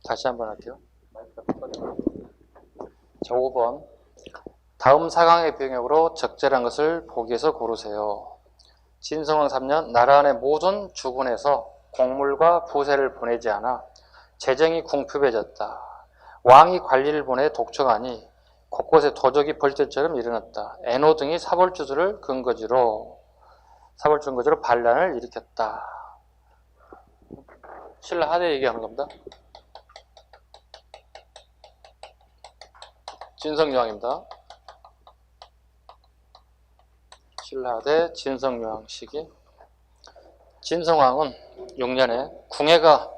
다시 한번 할게요. 자, 5번. 다음 사강의 병역으로 적절한 것을 보기에서 고르세요. 진성왕 3년 나라 안의 모든 주군에서 공물과 부세를 보내지 않아 재정이 궁핍해졌다. 왕이 관리를 보내 독촉하니 곳곳에 도적이 벌떼처럼 일어났다. 애노 등이 사벌주들을 근거지로 반란을 일으켰다. 신라 하대 얘기하는 겁니다. 진성여왕입니다. 신라대 진성여왕 시기. 진성왕은 6년에 궁예가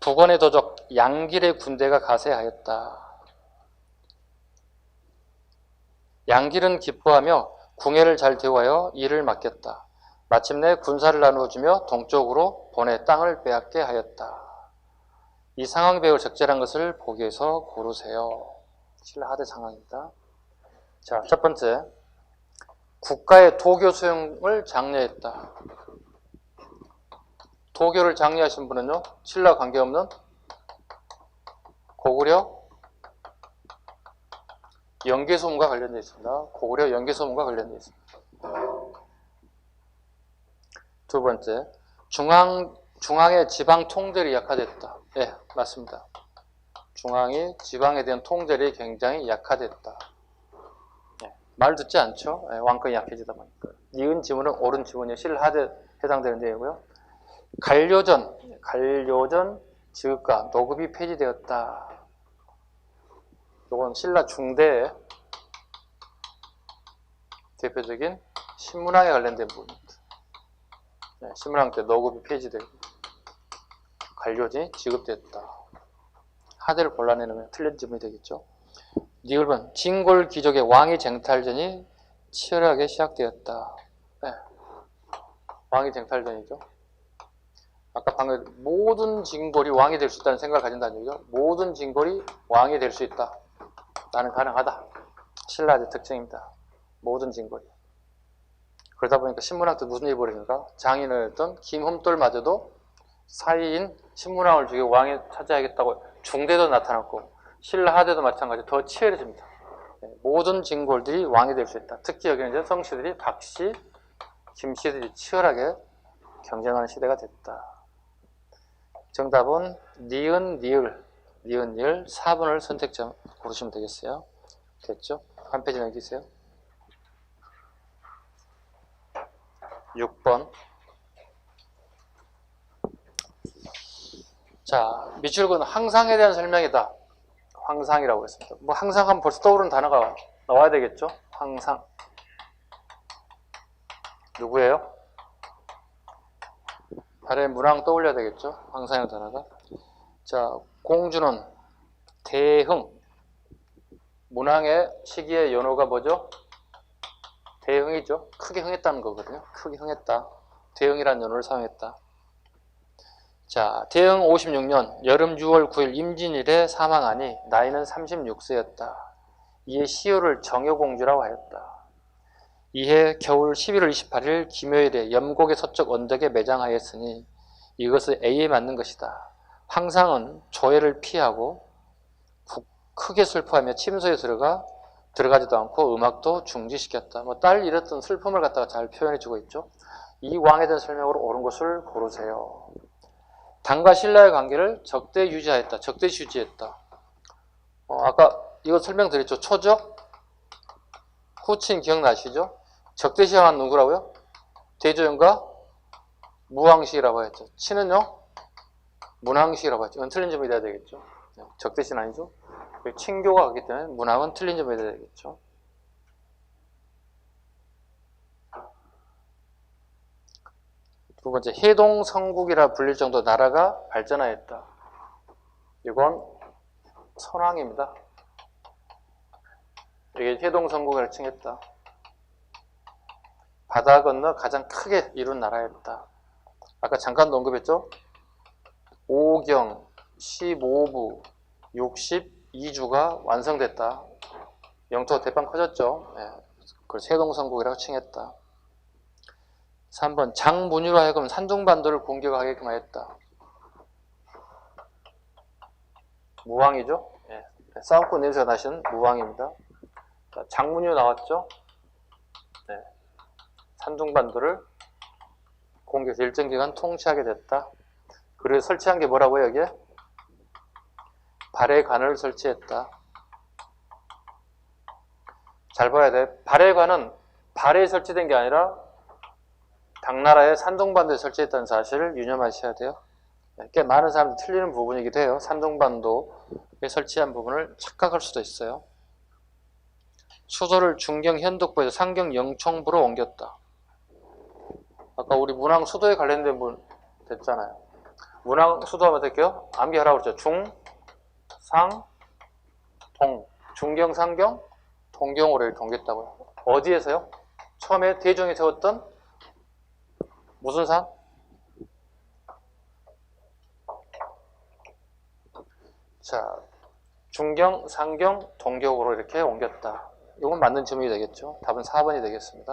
북원의 도적 양길의 군대가 가세하였다. 양길은 기뻐하며 궁예를 잘 대우하여 일을 맡겼다. 마침내 군사를 나누어주며 동쪽으로 보내 땅을 빼앗게 하였다. 이 상황 배울 적절한 것을 보기에서 고르세요. 신라 하대 상황입니다. 자, 첫 번째. 국가의 도교 수용을 장려했다. 도교를 장려하신 분은요, 신라 관계없는 고구려 연개소문과 관련되어 있습니다. 고구려 연개소문과 관련되어 있습니다. 두 번째, 중앙의 지방 통제력이 약화됐다. 예, 맞습니다. 중앙이 지방에 대한 통제력이 굉장히 약화됐다. 예, 말 듣지 않죠? 예, 왕권이 약해지다 보니까. 니은 지문은 옳은 지문이에요. 신라하대 해당되는 내용이고요. 관료전 지급과 노급이 폐지되었다. 이건 신라 중대의 대표적인 신문왕에 관련된 부분입니다. 네, 신문왕 때 노급이 폐지되고 관료전이 지급되었다. 하대를 골라내놓으면 틀린 지문이 되겠죠. 니을번 진골 귀족의 왕위 쟁탈전이 치열하게 시작되었다. 네, 왕위 쟁탈전이죠. 아까 방금 모든 진골이 왕이 될 수 있다는 생각을 가진다는 얘기죠. 모든 진골이 왕이 될 수 있다. 나는 가능하다. 신라의 특징입니다. 모든 진골이. 그러다 보니까 신문왕 때 무슨 일이 벌어집니까? 장인어였던 김흠돌마저도 사이인 신문왕을 죽이고 왕에 차지하겠다고 중대도 나타났고 신라 하대도 마찬가지로 더 치열해집니다. 모든 진골들이 왕이 될 수 있다. 특히 여기는 이제 성씨들이 박씨, 김씨들이 치열하게 경쟁하는 시대가 됐다. 정답은 니은, 니을 4번을 선택점 고르시면 되겠어요. 됐죠? 한 페이지 넘기세요. 6번. 자, 미출군 항상에 대한 설명이다. 황상이라고 했습니다. 뭐 항상 하면 벌써 떠오르는 단어가 나와야 되겠죠? 황상. 누구예요? 아래 문왕 떠올려야 되겠죠? 황상이라는 단어가. 자, 공주는 대흥. 문왕의 시기의 연호가 뭐죠? 대흥이죠. 크게 흥했다는 거거든요. 크게 흥했다. 대흥이라는 연호를 사용했다. 자, 대흥 56년 여름 6월 9일 임진일에 사망하니 나이는 36세였다. 이에 시효를 정효공주라고 하였다. 이해 겨울 11월 28일 김효일에 염곡의 서쪽 언덕에 매장하였으니 이것은 A에 맞는 것이다. 황상은 조회를 피하고 크게 슬퍼하며 침소에 들어가지도 않고 음악도 중지시켰다. 뭐 딸 잃었던 슬픔을 갖다가 잘 표현해주고 있죠. 이 왕에 대한 설명으로 옳은 것을 고르세요. 당과 신라의 관계를 적대 유지하였다. 적대시 유지했다. 아까 이거 설명드렸죠. 초적, 후친 기억나시죠? 적대시하면 누구라고요? 대조연과 무왕시라고 했죠. 친은요? 문왕시라고 했죠. 이건 틀린 점이 돼야 되겠죠. 적대시는 아니죠. 친교가 가기 때문에 문왕은 틀린 점이 돼야 되겠죠. 두 번째, 해동성국이라 불릴 정도 나라가 발전하였다. 이건 선왕입니다. 이게 해동성국이라고 칭했다. 바다 건너 가장 크게 이룬 나라였다. 아까 잠깐 언급했죠? 5경, 15부, 62주가 완성됐다. 영토가 대빵 커졌죠. 네. 그래서 해동성국이라고 칭했다. 3번 장문유로 하여금 산둥반도를 공격하게끔 하였다. 무왕이죠. 예. 싸움꾼 냄새가 나신 무왕입니다. 자, 장문유 나왔죠. 네. 산둥반도를 공격해서 일정 기간 통치하게 됐다. 그리고 설치한 게 뭐라고요, 여기에? 발해관을 설치했다. 잘 봐야 돼. 발해관은 발해에 설치된 게 아니라 당나라의 산둥반도에 설치했다는 사실을 유념하셔야 돼요. 꽤 많은 사람들이 틀리는 부분이기도 해요. 산둥반도에 설치한 부분을 착각할 수도 있어요. 수도를 중경 현덕부에서 상경 영총부로 옮겼다. 아까 우리 문왕 수도에 관련된 분 됐잖아요. 문왕 수도 하면 될게요. 암기하라고 그랬죠. 중, 상, 동. 중경, 상경, 동경으로 이렇게 옮겼다고요. 어디에서요? 처음에 대종이 세웠던 무슨 산? 자, 중경, 상경, 동경으로 이렇게 옮겼다. 이건 맞는 질문이 되겠죠. 답은 4번이 되겠습니다.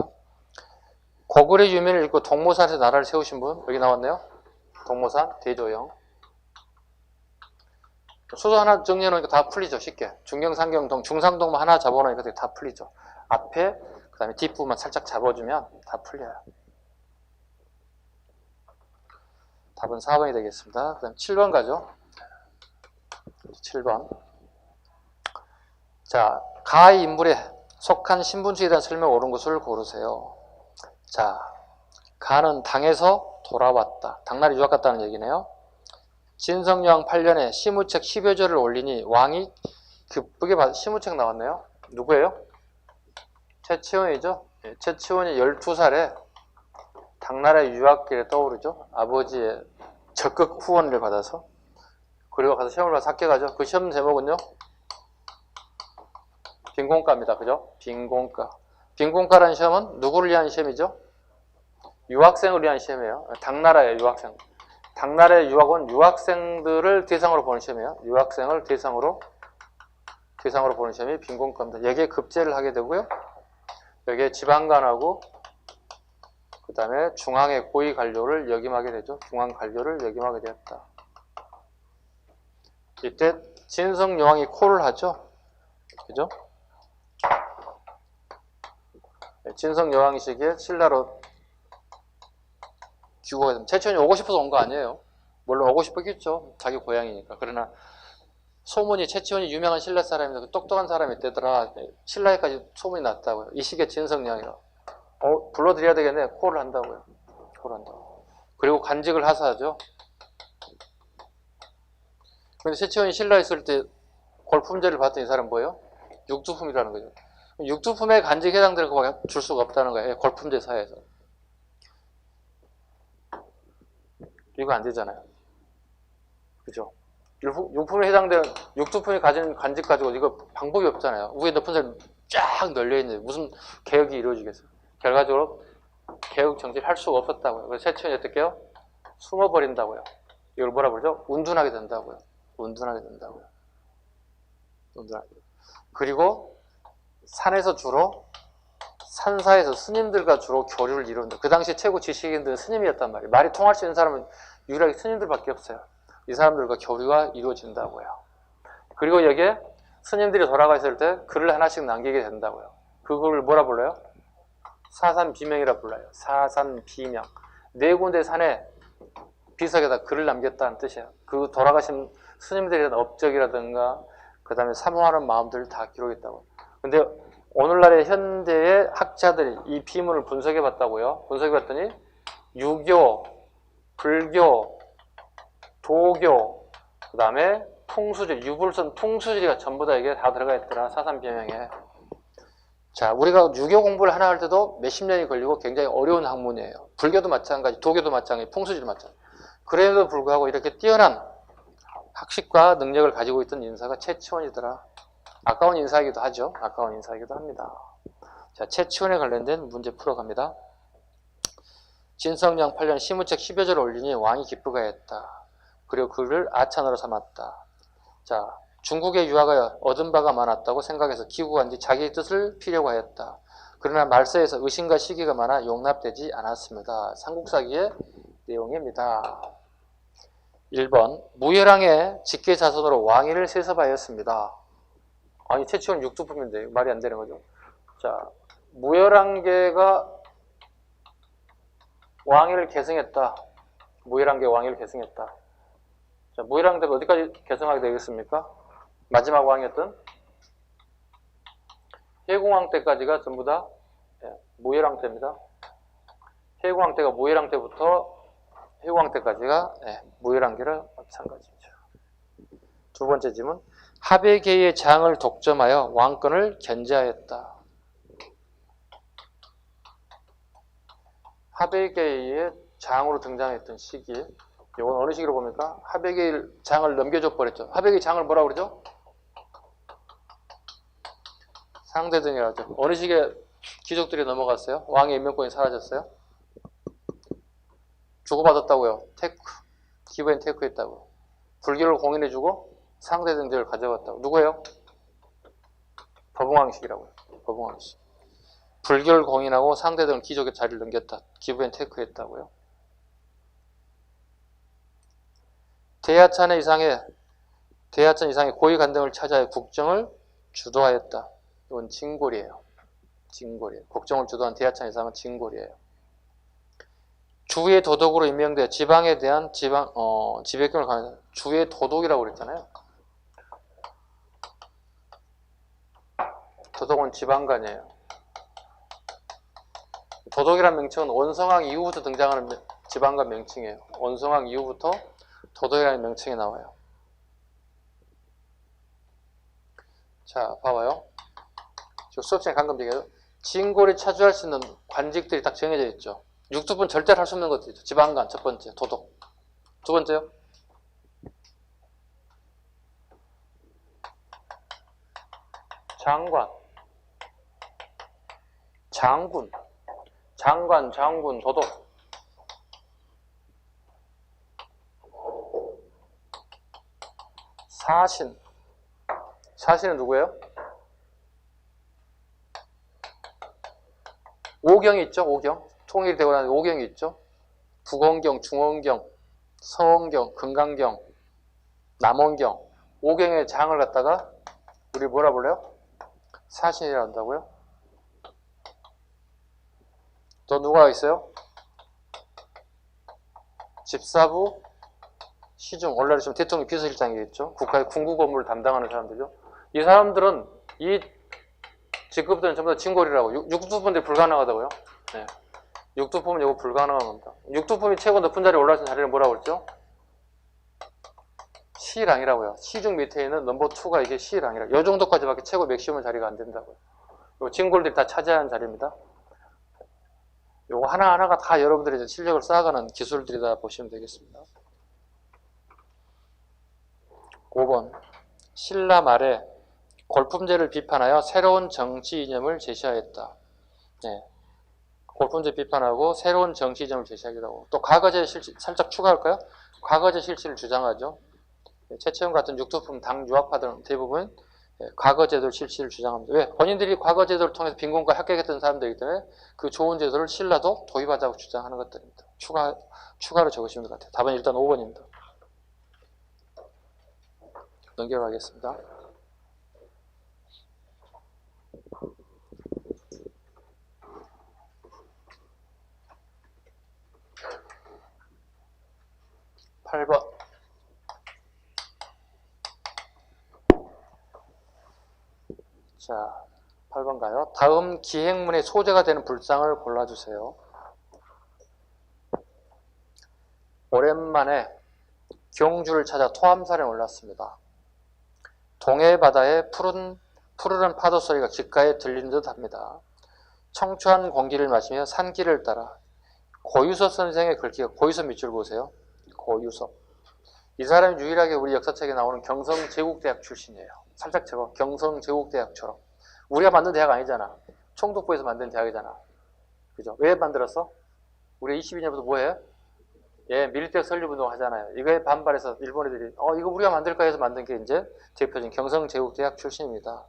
고구려 유민을 읽고 동모산에서 나라를 세우신 분 여기 나왔네요. 동모산, 대조영. 수도 하나 정리해놓으니까 다 풀리죠. 쉽게. 중경, 상경, 동, 중상동만 하나 잡아놓으니까 다 풀리죠. 앞에 그 다음에 뒷부분만 살짝 잡아주면 다 풀려요. 답은 4번이 되겠습니다. 그 다음 7번 가죠. 7번. 자, 가의 인물에 속한 신분증에 대한 설명 옳은 것을 고르세요. 자, 가는 당에서 돌아왔다. 당나라 유학 갔다는 얘기네요. 진성여왕 8년에 시무책 10여 절을 올리니 왕이 급하게 받아. 시무책 나왔네요. 누구예요? 최치원이죠. 최치원이 12살에 당나라의 유학길에 떠오르죠. 아버지의 적극 후원을 받아서. 그리고 가서 시험을 봐서 합격하죠. 그 시험 제목은요? 빈공과입니다. 그죠? 빈공과. 빈공과라는 시험은 누구를 위한 시험이죠? 유학생을 위한 시험이에요. 당나라의 유학생. 당나라의 유학은 유학생들을 대상으로 보는 시험이에요. 유학생을 대상으로 보는 시험이 빈공과입니다. 여기에 급제를 하게 되고요. 여기에 지방관하고 그 다음에 중앙의 고위 관료를 역임하게 되죠. 중앙 관료를 역임하게 되었다. 이때 진성여왕이 콜을 하죠. 그죠? 진성여왕 시기에 신라로 귀국하게 됩니다. 최치원이 오고 싶어서 온 거 아니에요. 물론 오고 싶었겠죠. 자기 고향이니까. 그러나 소문이 최치원이 유명한 신라 사람인데 똑똑한 사람이 있대더라. 신라에까지 소문이 났다고요. 이 시기에 진성여왕이라. 불러드려야 되겠네. 콜을 한다고요. 콜을 한다고. 그리고 관직을 하사하죠. 근데 최치원이 신라에 있을 때 골품제를 받던 이 사람 뭐예요? 육두품이라는 거죠. 육두품에 간직에 해당될 거밖에 줄 수가 없다는 거예요. 골품제 사회에서. 이거 안 되잖아요. 그죠? 육품에 해당되는, 육두품이 가진 간직 가지고 이거 방법이 없잖아요. 위에 높은 사람이 쫙 널려있는데 무슨 개혁이 이루어지겠어요? 결과적으로 개혁 정치를 할 수가 없었다고요. 그래서 최치원이 어떻게 해요? 숨어버린다고요. 이걸 뭐라 그러죠? 운둔하게 된다고요. 운둔하게 된다고요. 운둔하게. 그리고 산에서 주로 산사에서 스님들과 주로 교류를 이룬다. 그 당시 최고 지식인들은 스님이었단 말이에요. 말이 통할 수 있는 사람은 유일하게 스님들밖에 없어요. 이 사람들과 교류가 이루어진다고요. 그리고 여기에 스님들이 돌아가 있을 때 글을 하나씩 남기게 된다고요. 그 글을 뭐라 불러요? 사산비명이라 불러요. 사산비명. 네 군데 산에 비석에다 글을 남겼다는 뜻이에요. 그 돌아가신 스님들에 대한 업적이라든가 그 다음에 사모하는 마음들을 다 기록했다고. 근데 오늘날의 현대의 학자들이 이 비문을 분석해 봤다고요. 분석해 봤더니 유교, 불교, 도교, 그 다음에 풍수질, 유불선, 풍수지리가 전부 다 이게 다 들어가 있더라. 사산비명에. 자, 우리가 유교 공부를 하나 할 때도 몇십 년이 걸리고 굉장히 어려운 학문이에요. 불교도 마찬가지, 도교도 마찬가지, 풍수지도 마찬가지. 그래도 불구하고 이렇게 뛰어난 학식과 능력을 가지고 있던 인사가 최치원이더라. 아까운 인사이기도 하죠. 아까운 인사이기도 합니다. 자, 최치원에 관련된 문제 풀어갑니다. 진성여왕 8년 시무책 10여 절을 올리니 왕이 기쁘가했다. 그리고 그를 아찬으로 삼았다. 자, 중국의 유학을 얻은 바가 많았다고 생각해서 귀국한 뒤 자기의 뜻을 피려고 하였다. 그러나 말세에서 의심과 시기가 많아 용납되지 않았습니다. 삼국사기의 내용입니다. 1번 무열왕의 직계자손으로 왕위를 세습하였습니다. 아니 최초는 육두품인데 말이 안 되는 거죠. 자, 무열왕계가 왕위를 계승했다. 무열왕계 왕위를 계승했다. 자, 무열왕대가 어디까지 계승하게 되겠습니까? 마지막 왕이었던 해공왕 때까지가 전부 다 무열왕 때입니다. 해공왕 때가 무열왕 때부터 해공왕 때까지가 무열왕계를 마찬가지죠. 두 번째 질문. 하백계의 장을 독점하여 왕권을 견제하였다. 하백계의 장으로 등장했던 시기에 이건 어느 시기로 봅니까? 하백의 장을 넘겨줘 버렸죠. 하백의 장을 뭐라고 그러죠? 상대등이라고 하죠. 어느 시기에 귀족들이 넘어갔어요? 왕의 임명권이 사라졌어요? 주고받았다고요. 테크. 기부엔 테크했다고. 불교를 공인해주고 상대등들을 가져갔다고. 누구예요? 법흥왕식이라고요. 법흥왕식. 불교를 공인하고 상대등을 귀족의 자리를 넘겼다. 기부엔 테크했다고요. 대하천 이상의 고위 간등을 찾아야 국정을 주도하였다. 이건 징골이에요. 징골이에요. 국정을 주도한 대하천 이상은 징골이에요. 주의 도독으로 임명돼 지방에 대한 지배권을 가는 주의 도독이라고 그랬잖아요. 도독은 지방관이에요. 도독이라는 명칭은 원성왕 이후부터 등장하는 지방관 명칭이에요. 원성왕 이후부터 도독이라는 명칭이 나와요. 자, 봐봐요. 지금 수업 시간에 방금 얘기해요. 징골이 차지할 수 있는 관직들이 딱 정해져 있죠. 육두분 절대로 할 수 없는 것들이죠. 지방관 첫 번째, 도독. 두 번째요. 장관. 장군. 장관, 장군, 도독. 사신. 사신은 누구예요? 오경이 있죠, 오경. 통일이 되고 나서 오경이 있죠. 북원경, 중원경, 서원경, 금강경, 남원경. 오경의 장을 갖다가 우리 뭐라 불러요? 사신이라 한다고요? 또 누가 있어요? 집사부, 시중, 원래는 지금 대통령 비서실장이겠죠. 국가의 군국 업무를 담당하는 사람들이죠. 이 사람들은 이 직급들은 전부 다 징골이라고. 육두품들이 불가능하다고요. 네. 육두품은 이거 불가능한 겁니다. 육두품이 최고 높은 자리에 올라선 자리를 뭐라고 그랬죠? C랑이라고요. C중 밑에 있는 넘버 2가 이게 C랑이라. 이 정도까지밖에 최고 맥시멈 자리가 안 된다고요. 요 징골들이 다 차지하는 자리입니다. 요거 하나하나가 다 여러분들이 실력을 쌓아가는 기술들이다 보시면 되겠습니다. 5번. 신라 말에 골품제를 비판하여 새로운 정치 이념을 제시하였다. 네. 골품제 비판하고 새로운 정치 이념을 제시하기도 하고 또 과거제 실시 살짝 추가할까요? 과거제 실시를 주장하죠. 최채원 같은 육두품 당 유학파들은 대부분 과거제도 실시를 주장합니다. 왜? 본인들이 과거제도를 통해서 빈곤과 합격했던 사람들이기 때문에 그 좋은 제도를 신라도 도입하자고 주장하는 것들입니다. 추가로 적으시면 될 것 같아요. 답은 일단 5번입니다. 넘겨가겠습니다. (8번) 자, 8번 가요. 다음 기행문의 소재가 되는 불상을 골라주세요. 오랜만에 경주를 찾아 토암산에 올랐습니다. 동해 바다의 푸르른 파도 소리가 귓가에 들리는 듯 합니다. 청초한 공기를 마시며 산길을 따라 고유섭 선생의 글귀가 고유섭 밑줄 보세요. 고유섭. 이 사람이 유일하게 우리 역사책에 나오는 경성제국대학 출신이에요. 살짝 적어. 경성제국대학처럼. 우리가 만든 대학 아니잖아. 총독부에서 만든 대학이잖아. 그죠? 왜 만들었어? 우리 22년부터 뭐해요? 예, 밀대학 설립운동 하잖아요. 이거에 반발해서 일본 애들이 이거 우리가 만들까 해서 만든 게 이제 대표적인 경성제국대학 출신입니다.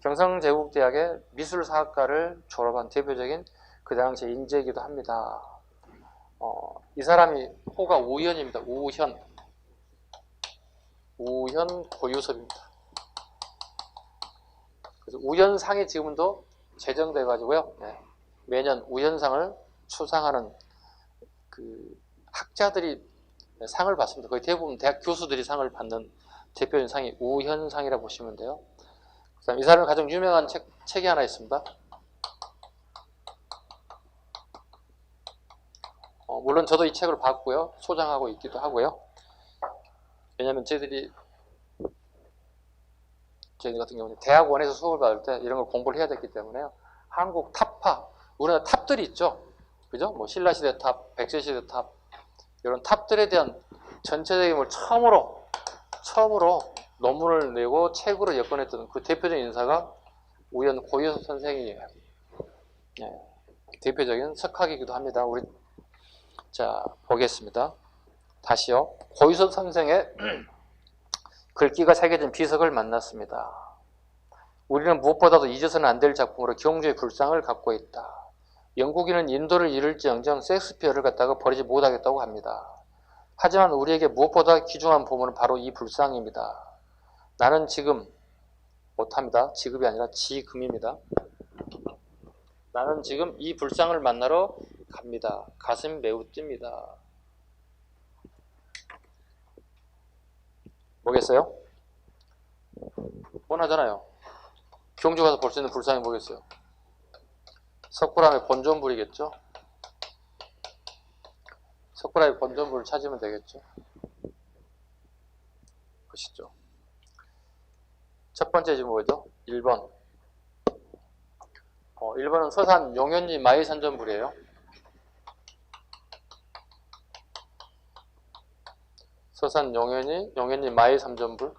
경성제국대학의 미술사학과를 졸업한 대표적인 그 당시 인재이기도 합니다. 이 사람이 호가 우현입니다. 우현. 우현 고유섭입니다. 그래서 우현상이 지금도 제정돼 가지고요. 네. 매년 우현상을 추상하는 그 학자들이 상을 받습니다. 거의 대부분 대학 교수들이 상을 받는 대표적인 상이 우현상이라고 보시면 돼요. 그다음 이 사람의 가장 유명한 책이 하나 있습니다. 물론 저도 이 책을 봤고요. 소장하고 있기도 하고요. 왜냐하면 저희들 같은 경우는 대학원에서 수업을 받을 때 이런 걸 공부를 해야 됐기 때문에요. 한국 탑파, 우리나라 탑들이 있죠. 그죠? 뭐 신라시대 탑, 백제시대 탑, 이런 탑들에 대한 전체적인 걸 처음으로 논문을 내고 책으로 엮어냈던 그 대표적인 인사가 우현 고유섭 선생이에요. 네, 대표적인 석학이기도 합니다. 우리 자 보겠습니다. 다시요. 고유섭 선생의 글귀가 새겨진 비석을 만났습니다. 우리는 무엇보다도 잊어서는 안 될 작품으로 경주의 불상을 갖고 있다. 영국인은 인도를 잃을지언정 셰익스피어를 갖다가 버리지 못하겠다고 합니다. 하지만 우리에게 무엇보다 귀중한 보물은 바로 이 불상입니다. 나는 지금 못합니다. 지급이 아니라 지금입니다. 나는 지금 이 불상을 만나러 갑니다. 가슴이 매우 뜁니다. 뭐겠어요? 뻔하잖아요. 경주 가서 볼 수 있는 불상이 뭐겠어요? 석굴암의 본전불이겠죠? 석굴암의 본전불을 찾으면 되겠죠? 보시죠. 첫 번째 지금 뭐죠? 1번. 1번은 서산 용현리 마의산전불이에요. 서산 용현리 마의산전불.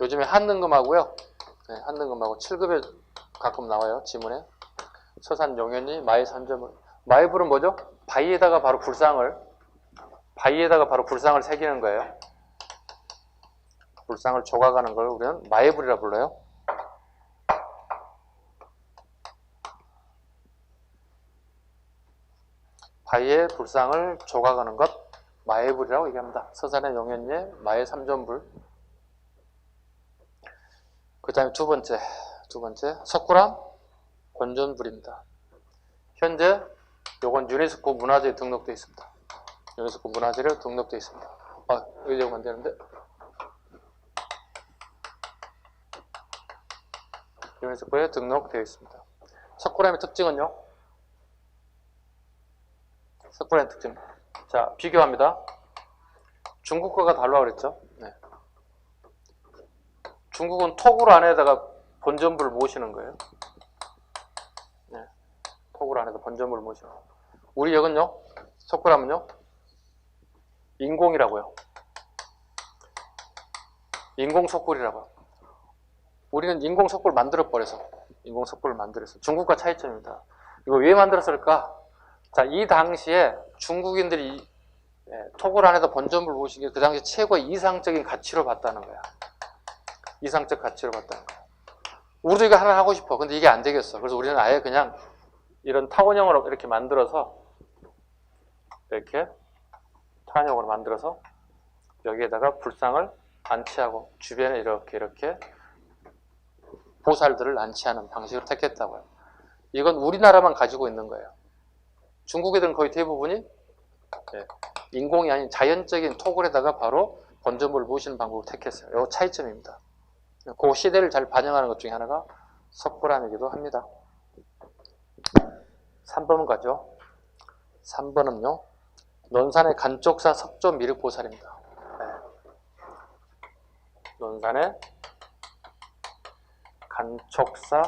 요즘에 한능금하고요. 네, 한능금하고 7급에 가끔 나와요. 지문에. 서산 용현리 마의산전불. 마의불은 뭐죠? 바위에다가 바로 불상을 새기는 거예요. 불상을 조각하는 걸 우리는 마의불이라 불러요. 바위에 불상을 조각하는 것 마의불이라고 얘기합니다. 서산의 용현리의 마의삼전불. 그 다음에 두 번째 석굴암 본전불입니다. 현재 요건 유네스코 문화재에 등록되어 있습니다. 유네스코 문화재로 등록되어 있습니다. 여기 적으면 안 되는데. 유네스코에 등록되어 있습니다. 석굴암의 특징은요? 석굴암의 특징. 자, 비교합니다. 중국과가 달라고 그랬죠? 네. 중국은 토굴 안에다가 본전불을 모시는 거예요. 네. 토굴 안에다 본전불을 모시는 거예요. 우리 여긴요? 석굴암은요? 인공이라고요. 인공석굴이라고요. 우리는 인공석굴을 만들어버려서 중국과 차이점입니다. 이거 왜 만들었을까? 자, 이 당시에 중국인들이 토굴 안에다 본전불 모신 게 그 당시 최고의 이상적인 가치로 봤다는 거야. 이상적 가치로 봤다는 거야. 우리도 이거 하나 하고 싶어. 근데 이게 안 되겠어. 그래서 우리는 아예 그냥 이런 타원형으로 이렇게 만들어서 타원형으로 만들어서 여기에다가 불상을 안치하고 주변에 이렇게 보살들을 안치하는 방식으로 택했다고요. 이건 우리나라만 가지고 있는 거예요. 중국 애들은 거의 대부분이 인공이 아닌 자연적인 토굴에다가 바로 본전불을 모시는 방법을 택했어요. 이거 차이점입니다. 그 시대를 잘 반영하는 것 중에 하나가 석굴암이기도 합니다. 3번 가죠. 3번은요. 논산의 간쪽사 석조 미륵보살입니다. 논산의 간촉사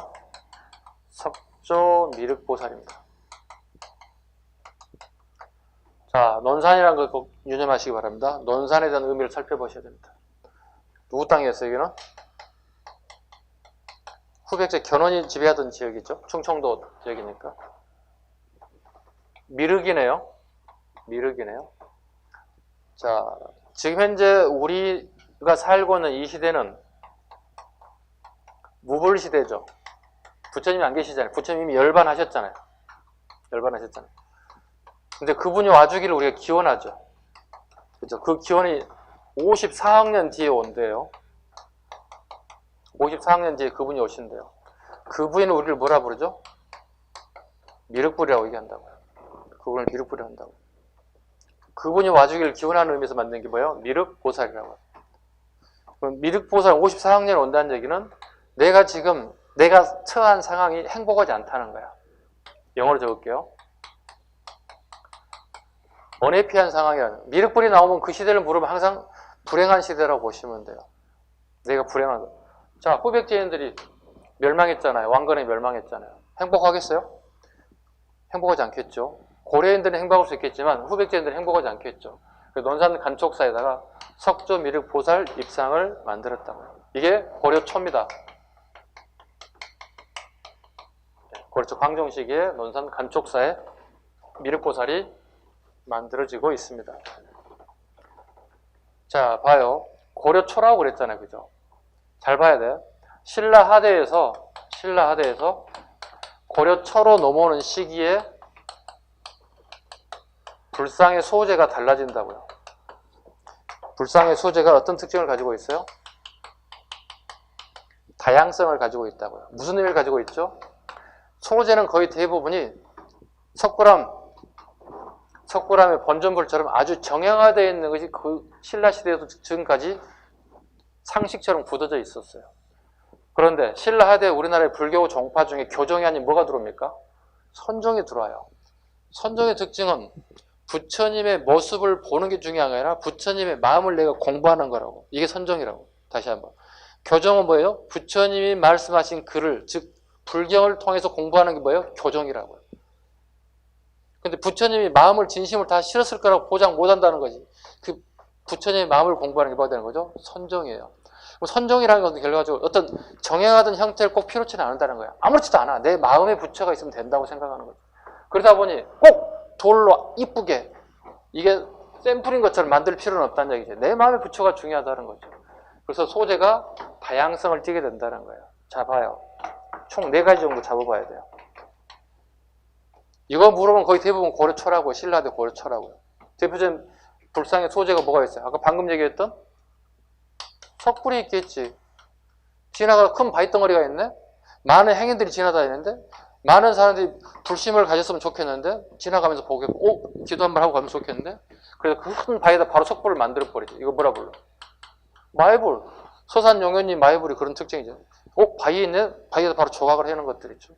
석조 미륵보살입니다. 자, 논산이라는 걸 꼭 유념하시기 바랍니다. 논산에 대한 의미를 살펴보셔야 됩니다. 누구 땅이었어요, 여기는? 후백제 견훤이 지배하던 지역이죠. 충청도 지역이니까. 미륵이네요. 자, 지금 현재 우리가 살고 있는 이 시대는 무불시대죠. 부처님이 안 계시잖아요. 부처님이 열반하셨잖아요. 근데 그분이 와주기를 우리가 기원하죠. 그죠? 그 기원이 54학년 뒤에 온대요. 54학년 뒤에 그분이 오신대요. 그 부인은 우리를 뭐라 부르죠? 미륵불이라고 얘기한다고요. 그분을 미륵불이 한다고. 그분이 와주기를 기원하는 의미에서 만든 게 뭐예요? 미륵보살이라고. 그럼 미륵보살 54학년에 온다는 얘기는 내가 지금 내가 처한 상황이 행복하지 않다는 거야. 영어로 적을게요. 언해피한 상황이라는. 미륵불이 나오면 그 시대를 물으면 항상 불행한 시대라고 보시면 돼요. 내가 불행하다. 자, 후백제인들이 멸망했잖아요. 왕건이 멸망했잖아요. 행복하겠어요? 행복하지 않겠죠. 고려인들은 행복할 수 있겠지만 후백제인들은 행복하지 않겠죠. 논산 간촉사에다가 석조 미륵 보살 입상을 만들었다고요. 이게 고려 초입니다. 고려 광종 시기에 논산 간촉사에 미륵 보살이 만들어지고 있습니다. 자, 봐요. 고려 초라고 그랬잖아요. 그죠? 잘 봐야 돼. 신라하대에서 고려 초로 넘어오는 시기에 불상의 소재가 달라진다고요. 불상의 소재가 어떤 특징을 가지고 있어요? 다양성을 가지고 있다고요. 무슨 의미를 가지고 있죠? 소재는 거의 대부분이 석굴암의 번전불처럼 아주 정형화되어 있는 것이 그 신라시대에도 지금까지 상식처럼 굳어져 있었어요. 그런데 신라하대 우리나라의 불교 종파 중에 교종이 아닌 뭐가 들어옵니까? 선종이 들어와요. 선종의 특징은 부처님의 모습을 보는 게 중요한 게 아니라 부처님의 마음을 내가 공부하는 거라고. 이게 선종이라고. 다시 한번. 교종은 뭐예요? 부처님이 말씀하신 글을, 즉 불경을 통해서 공부하는 게 뭐예요? 교종이라고요. 근데 부처님이 마음을 진심을 다 실었을 거라고 보장 못 한다는 거지. 그 부처님의 마음을 공부하는 게 뭐가 되는 거죠? 선종이에요. 선종이라는 것은 결과적으로 어떤 정형화된 형태를 꼭 필요치는 않는다는 거야. 아무렇지도 않아. 내 마음에 부처가 있으면 된다고 생각하는 거죠. 그러다 보니 꼭 돌로 이쁘게 이게 샘플인 것처럼 만들 필요는 없다는 얘기죠. 내 마음의 부처가 중요하다는 거죠. 그래서 소재가 다양성을 띠게 된다는 거예요. 자, 봐요. 총 4가지 정도 잡아봐야 돼요. 이거 물어보면 거의 대부분 고려초라고요. 신라대 고려초라고요. 대표적인 불상의 소재가 뭐가 있어요? 아까 방금 얘기했던 석불이 있겠지. 지나가 큰 바위덩어리가 있네. 많은 행인들이 지나다니는데 많은 사람들이 불심을 가졌으면 좋겠는데 지나가면서 보겠고 기도 한번 하고 가면 좋겠는데 그래서 그 큰 바위에다 바로 석불을 만들어버리죠. 이거 뭐라 불러? 마이불. 서산용현님 마이불이 그런 특징이죠. 바위에 있네? 바위에다 바로 조각을 해놓은 것들 있죠.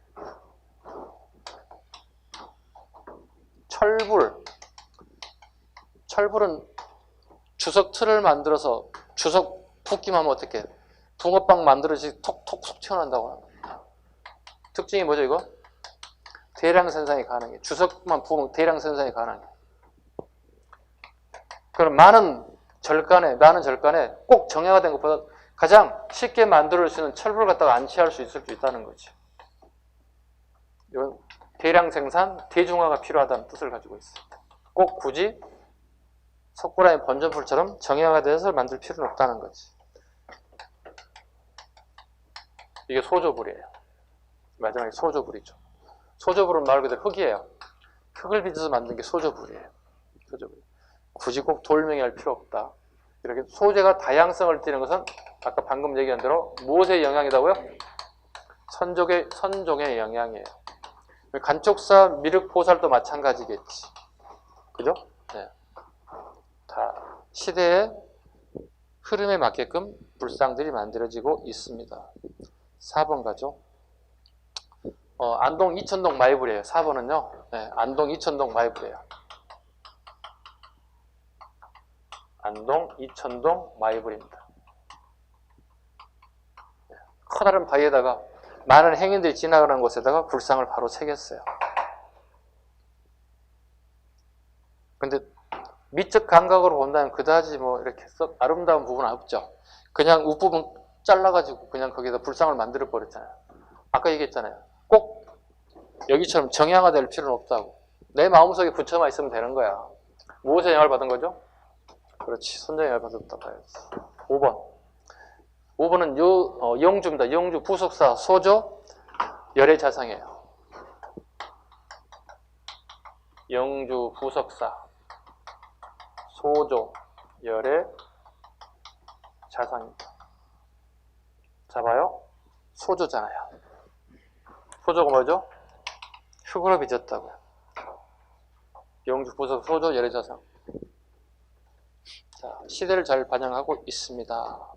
철불은 주석 틀을 만들어서 주석 붓기만 하면 어떻게 붕어빵 만들어지 톡톡 속 튀어나온다고. 특징이 뭐죠 이거? 대량 생산이 가능해. 주석만 부으면 대량 생산이 가능해. 그럼 많은 절간에 꼭 정형화된 것보다 가장 쉽게 만들 수 있는 철불 갖다가 안치할 수 있을 수 있다는 거지. 이건 대량 생산, 대중화가 필요하다는 뜻을 가지고 있어요. 꼭 굳이 석굴암의 번전불처럼 정형화돼서 만들 필요는 없다는 거지. 이게 소조불이에요. 마지막에 소조불이죠. 소조불은 말 그대로 흙이에요. 흙을 빚어서 만든 게 소조불이에요. 소조불. 굳이 꼭 돌멩이 할 필요 없다. 이렇게 소재가 다양성을 띠는 것은 아까 방금 얘기한 대로 무엇의 영향이다고요? 선종의 영향이에요. 간촉사 미륵보살도 마찬가지겠지. 그죠? 네. 다 시대의 흐름에 맞게끔 불상들이 만들어지고 있습니다. 4번 가죠. 안동 이천동 마이불이에요. 4번은요. 네, 안동 이천동 마이불이에요. 안동 이천동 마이불입니다. 네, 커다란 바위에다가 많은 행인들이 지나가는 곳에다가 불상을 바로 새겼어요. 근데 미적 감각으로 본다면 그다지 뭐 이렇게 썩 아름다운 부분은 없죠. 그냥 윗부분 잘라가지고 그냥 거기다 불상을 만들어 버렸잖아요. 아까 얘기했잖아요. 꼭 여기처럼 정형화될 필요는 없다고. 내 마음속에 부처만 있으면 되는 거야. 무엇에 영향을 받은 거죠? 그렇지. 선정에 영향을 받았다 봐야지. 5번은 영주입니다. 영주 부속사 소조 열애자상이에요. 영주 부석사 소조 열의 자상입니다. 자, 봐요. 소조잖아요. 소조가 뭐죠? 흙으로 빚었다고요. 영주 부석 소조 열의 자상. 자, 시대를 잘 반영하고 있습니다.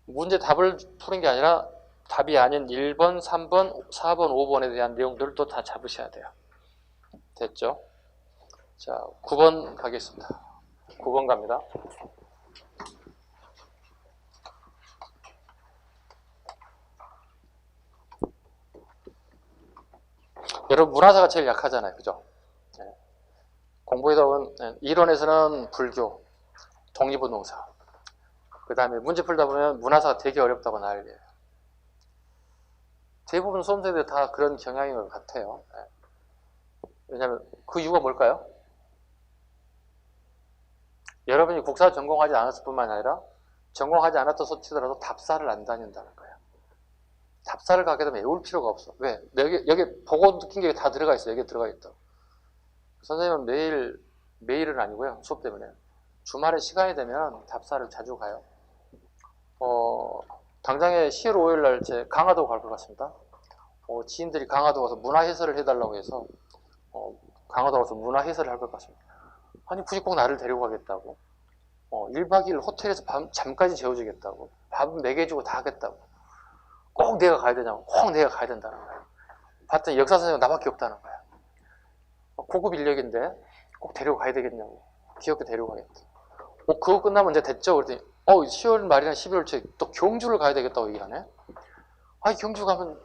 문제 답을 푸는 게 아니라 답이 아닌 1번, 3번, 4번, 5번에 대한 내용들도 다 잡으셔야 돼요. 됐죠? 자, 9번 가겠습니다. 9번 갑니다. 여러분, 문화사가 제일 약하잖아요. 그죠? 네. 공부에다 보면, 이론에서는 불교, 독립운동사. 그 다음에 문제 풀다 보면 문화사가 되게 어렵다고 난리예요. 대부분 수험생들이 다 그런 경향인 것 같아요. 네. 왜냐하면 그 이유가 뭘까요? 여러분이 국사 전공하지 않았을 뿐만 아니라 전공하지 않았다 소치더라도 답사를 안 다닌다는 거예요. 답사를 가게 되면 외울 필요가 없어. 왜? 여기 보고 느낀 게 다 들어가 있어요. 여기 들어가 있다고. 선생님은 매일은 아니고요. 수업 때문에. 주말에 시간이 되면 답사를 자주 가요. 당장에 10월 5일 날 제 강화도 갈 것 같습니다. 지인들이 강화도 가서 문화 해설을 해달라고 해서 강화도 가서 문화 해설을 할 것 같습니다. 아니 굳이 꼭 나를 데리고 가겠다고. 1박 2일 호텔에서 잠까지 재워주겠다고. 밥은 먹여주고 다 하겠다고. 꼭 내가 가야 되냐고. 꼭 내가 가야 된다는 거예요. 봤더니 역사 선생님은 나밖에 없다는 거예요. 고급 인력인데 꼭 데리고 가야 되겠냐고. 귀엽게 데리고 가겠다. 그거 끝나면 이제 됐죠? 그랬더니 10월 말이나 11월 초에 또 경주를 가야 되겠다고 얘기를 하네. 아니 경주 가면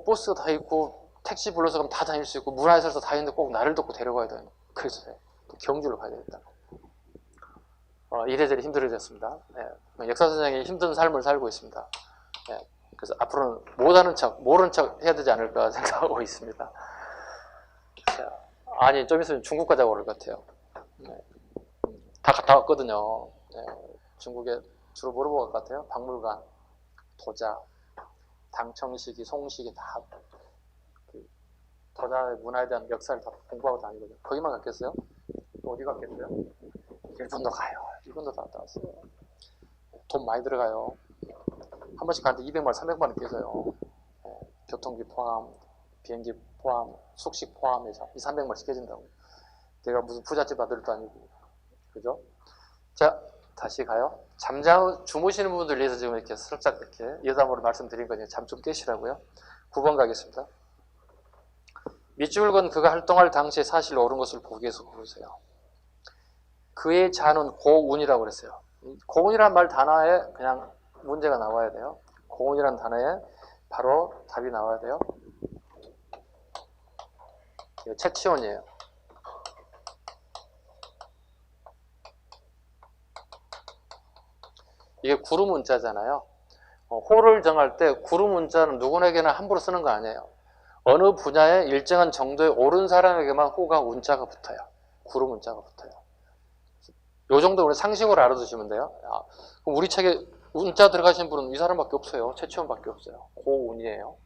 버스가 다 있고 택시 불러서 가면 다 다닐 수 있고 문화해설서 다 있는데 꼭 나를 돕고 데려가야 되는. 그래서 또 경주를 가야 되겠다. 이래저래 힘들어졌습니다. 네. 역사 선생님이 힘든 삶을 살고 있습니다. 네. 그래서 앞으로는 못하는 척, 모르는 척 해야 되지 않을까 생각하고 있습니다. 자, 아니 좀 있으면 중국 가자고 그럴 것 같아요. 네. 다 갔다 왔거든요. 네. 중국에 주로 뭐로 갈 것 같아요? 박물관, 도자, 당청시기, 송시기 다 도자의 문화에 대한 역사를 다 공부하고 다니거든요. 거기만 갔겠어요? 어디 갔겠어요? 일본도 가요. 일본도 다 갔다 왔어요. 돈 많이 들어가요. 한 번씩 가는데 200만, 300만 원 깨져요. 네. 교통비 포함, 비행기 포함, 숙식 포함해서 2, 300만원씩 깨진다고. 내가 무슨 부잣집 아들도 아니고. 그죠? 자, 다시 가요. 주무시는 분들 위해서 지금 이렇게 살짝 이렇게 여담으로 말씀드린 거니까 잠 좀 깨시라고요. 9번 가겠습니다. 밑줄 건 그가 활동할 당시에 사실 옳은 것을 보기 위해서 고르세요. 그의 자는 고운이라고 그랬어요. 고운이란 말 단어에 그냥 문제가 나와야 돼요. 고운이란 단어에 바로 답이 나와야 돼요. 이거 채치원이에요. 이게 구루문자잖아요. 호를 정할 때 구루문자는 누구에게나 함부로 쓰는 거 아니에요. 어느 분야에 일정한 정도의 옳은 사람에게만 호가 운자가 붙어요. 구루문자가 붙어요. 요 정도 우리 상식으로 알아두시면 돼요. 그럼 우리 책에 운자 들어가신 분은 이 사람밖에 없어요. 최치원밖에 없어요. 고운이에요.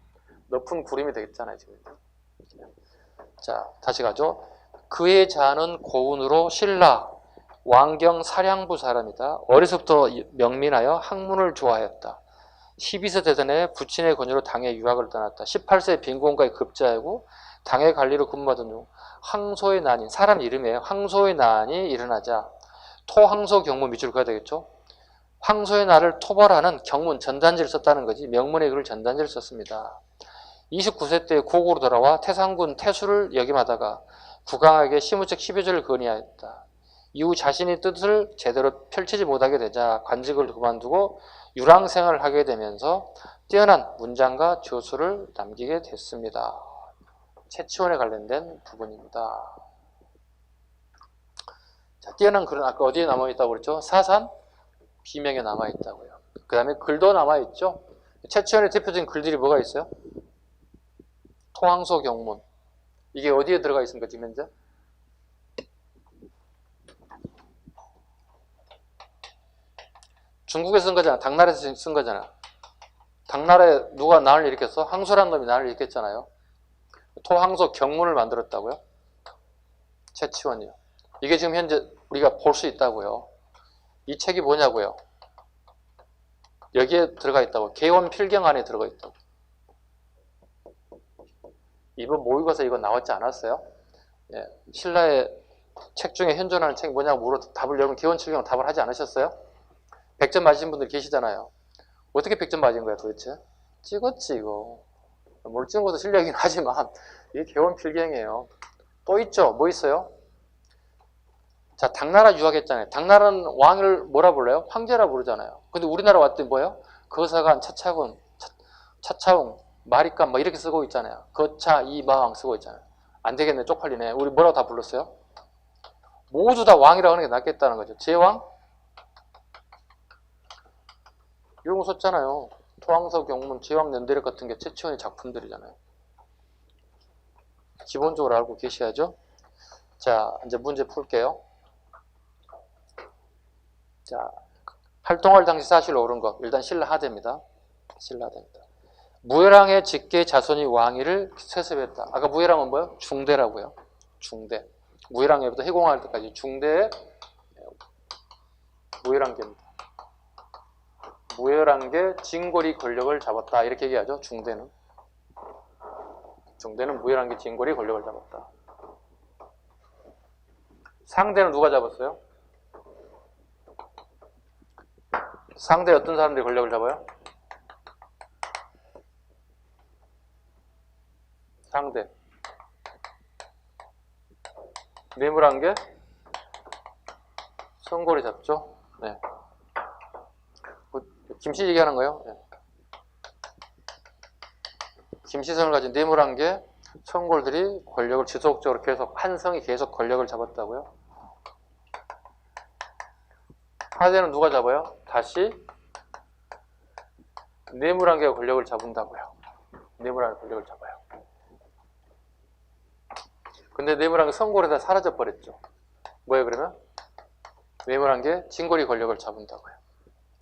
높은 구름이 되겠잖아요. 지금. 자, 다시 가죠. 그의 자는 고운으로 신라 왕경 사량부 사람이다. 어려서부터 명민하여 학문을 좋아하였다. 12세 대전에 부친의 권유로 당의 유학을 떠났다. 18세 빈곤가에 급제하고 당의 관리로 근무하던 중 황소의 난이, 사람 이름이에요. 황소의 난이 일어나자 토황소 경문 밑줄 그어야 되겠죠. 황소의 날을 토벌하는 경문 전단지를 썼다는 거지. 명문의 글을 전단지를 썼습니다. 29세 때 고국으로 돌아와 태상군 태수를 역임하다가 국왕에게 시무책 10여조를 건의하였다. 이후 자신의 뜻을 제대로 펼치지 못하게 되자 관직을 그만두고 유랑생활을 하게 되면서 뛰어난 문장과 저수를 남기게 됐습니다. 채치원에 관련된 부분입니다. 자, 뛰어난 글은 아까 어디에 남아있다고 그랬죠? 사산 비명에 남아있다고요. 그 다음에 글도 남아있죠? 채치원의 대표적인 글들이 뭐가 있어요? 토황소 경문. 이게 어디에 들어가 있습니까, 지금 현재? 중국에서 쓴 거잖아. 당나라에서 쓴 거잖아. 당나라에 누가 난을 일으켰어? 황소라는 놈이 난을 일으켰잖아요. 토황소 경문을 만들었다고요? 채치원이요. 이게 지금 현재 우리가 볼 수 있다고요. 이 책이 뭐냐고요? 여기에 들어가 있다고. 개원 필경 안에 들어가 있다고. 이번 모의고사 이거 나왔지 않았어요? 예, 신라의 책 중에 현존하는 책이 뭐냐고 물어도 답을 여러분 개원 필경 답을 하지 않으셨어요? 100점 맞으신 분들 계시잖아요. 어떻게 100점 맞은 거야 도대체? 찍었지 이거. 뭘 찍은 것도 실력이긴 하지만 이게 개원 필경이에요. 또 있죠? 뭐 있어요? 자, 당나라 유학했잖아요. 당나라는 왕을 뭐라 불러요? 황제라 부르잖아요. 근데 우리나라 왔더니 뭐예요? 거사관, 차차군, 차차웅, 마리감 뭐 이렇게 쓰고 있잖아요. 거차, 이마왕 쓰고 있잖아요. 안 되겠네, 쪽팔리네. 우리 뭐라고 다 불렀어요? 모두 다 왕이라고 하는 게 낫겠다는 거죠. 제왕? 이런 거 썼잖아요. 토항서 경문, 제왕 연대력 같은 게 최치원의 작품들이잖아요. 기본적으로 알고 계셔야죠. 자, 이제 문제 풀게요. 자, 활동할 당시 사실로 옳은 것. 일단 신라하대입니다. 신라하대입니다. 무열왕의 직계 자손이 왕위를 세습했다. 아까 무열왕은 뭐예요? 중대라고요. 중대. 무열왕에부터 해공할 때까지 중대의 무열왕계입니다. 무열왕계 진골이 권력을 잡았다. 이렇게 얘기하죠. 중대는. 중대는 무열왕계 진골이 권력을 잡았다. 상대는 누가 잡았어요? 상대 어떤 사람들이 권력을 잡아요? 상대. 뇌물한계? 선골이 잡죠? 네. 김씨 얘기하는 거예요? 네. 김씨성을 가진 뇌물한계, 선골들이 권력을 지속적으로 계속, 한성이 계속 권력을 잡았다고요? 하대는 누가 잡아요? 다시 뇌물한계가 권력을 잡은다고요. 뇌물한계 권력을 잡아요. 근데 뇌물한계 선골에다 사라져 버렸죠. 뭐예요 그러면? 뇌물한계 진골이 권력을 잡은다고요.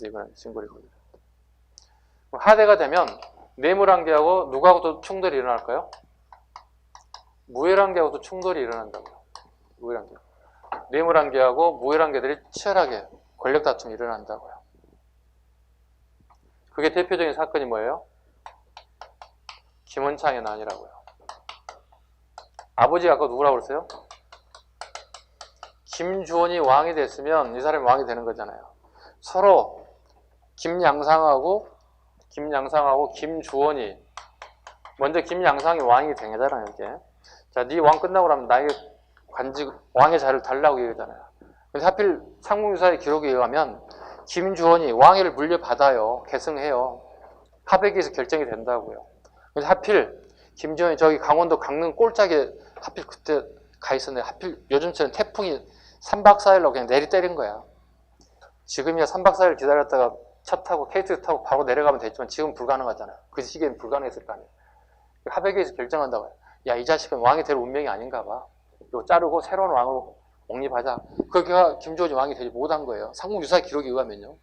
뇌물한계 진골이 권력을. 하대가 되면 뇌물한계하고 누구하고도 충돌이 일어날까요? 무열한계하고도 충돌이 일어난다고요. 무열한계. 뇌물한계하고 무열한계들이 치열하게 권력 다툼이 일어난다고요. 그게 대표적인 사건이 뭐예요? 김원창의 난이라고요. 아버지가 아까 누구라고 그랬어요? 김주원이 왕이 됐으면 이 사람이 왕이 되는 거잖아요. 서로 김양상하고 김주원이 먼저 김양상이 왕이 되잖아요. 이게. 자, 네 왕 끝나고 나면 나에게 관직 왕의 자리를 달라고 얘기하잖아요. 근데 하필 상국유사의 기록에 의하면 김주원이 왕위를 물려받아요. 계승해요. 하백에서 결정이 된다고요. 그래서 하필 김주원이 저기 강원도 강릉 꼴짝에 하필 그때 가 있었는데 하필 요즘처럼 태풍이 3박 4일로 그냥 내리 때린 거야. 지금이야 3박 4일 기다렸다가 차 타고 KTX 타고 바로 내려가면 됐지만 지금 불가능하잖아요. 그 시기엔 불가능했을 거 아니에요. 하백에서 결정한다고요. 야, 이 자식은 왕이 될 운명이 아닌가 봐. 이거 자르고 새로운 왕으로 옹립하자. 그러니까 김주원이 왕이 되지 못한 거예요. 삼국유사 기록에 의하면요.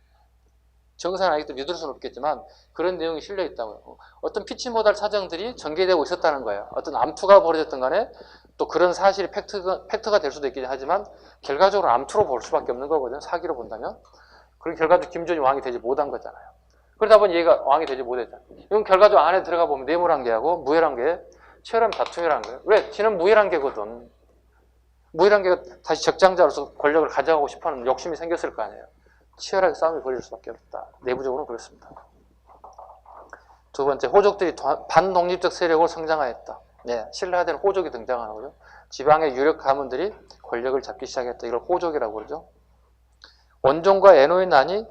정사는 아직도 믿을 수는 없겠지만 그런 내용이 실려 있다고요. 어떤 피치 못할 사정들이 전개되고 있었다는 거예요. 어떤 암투가 벌어졌던 간에 또 그런 사실이 팩트가 될 수도 있긴 하지만 결과적으로 암투로 볼 수밖에 없는 거거든요. 사기로 본다면. 그런 결과적으로 김주원이 왕이 되지 못한 거잖아요. 그러다 보니 얘가 왕이 되지 못했잖아요. 이건 결과적으로 안에 들어가 보면 뇌물한계하고 무열한계 치열한 다툼이라는 거예요. 왜? 지는 무열한계거든. 무열한계가 다시 적장자로서 권력을 가져가고 싶어하는 욕심이 생겼을 거 아니에요. 치열하게 싸움이 벌일 수밖에 없다. 내부적으로는 그렇습니다. 두 번째, 호족들이 반독립적 세력으로 성장하였다. 네, 신라하대는 호족이 등장하고요. 지방의 유력 가문들이 권력을 잡기 시작했다. 이걸 호족이라고 그러죠. 원종과 애노의 난이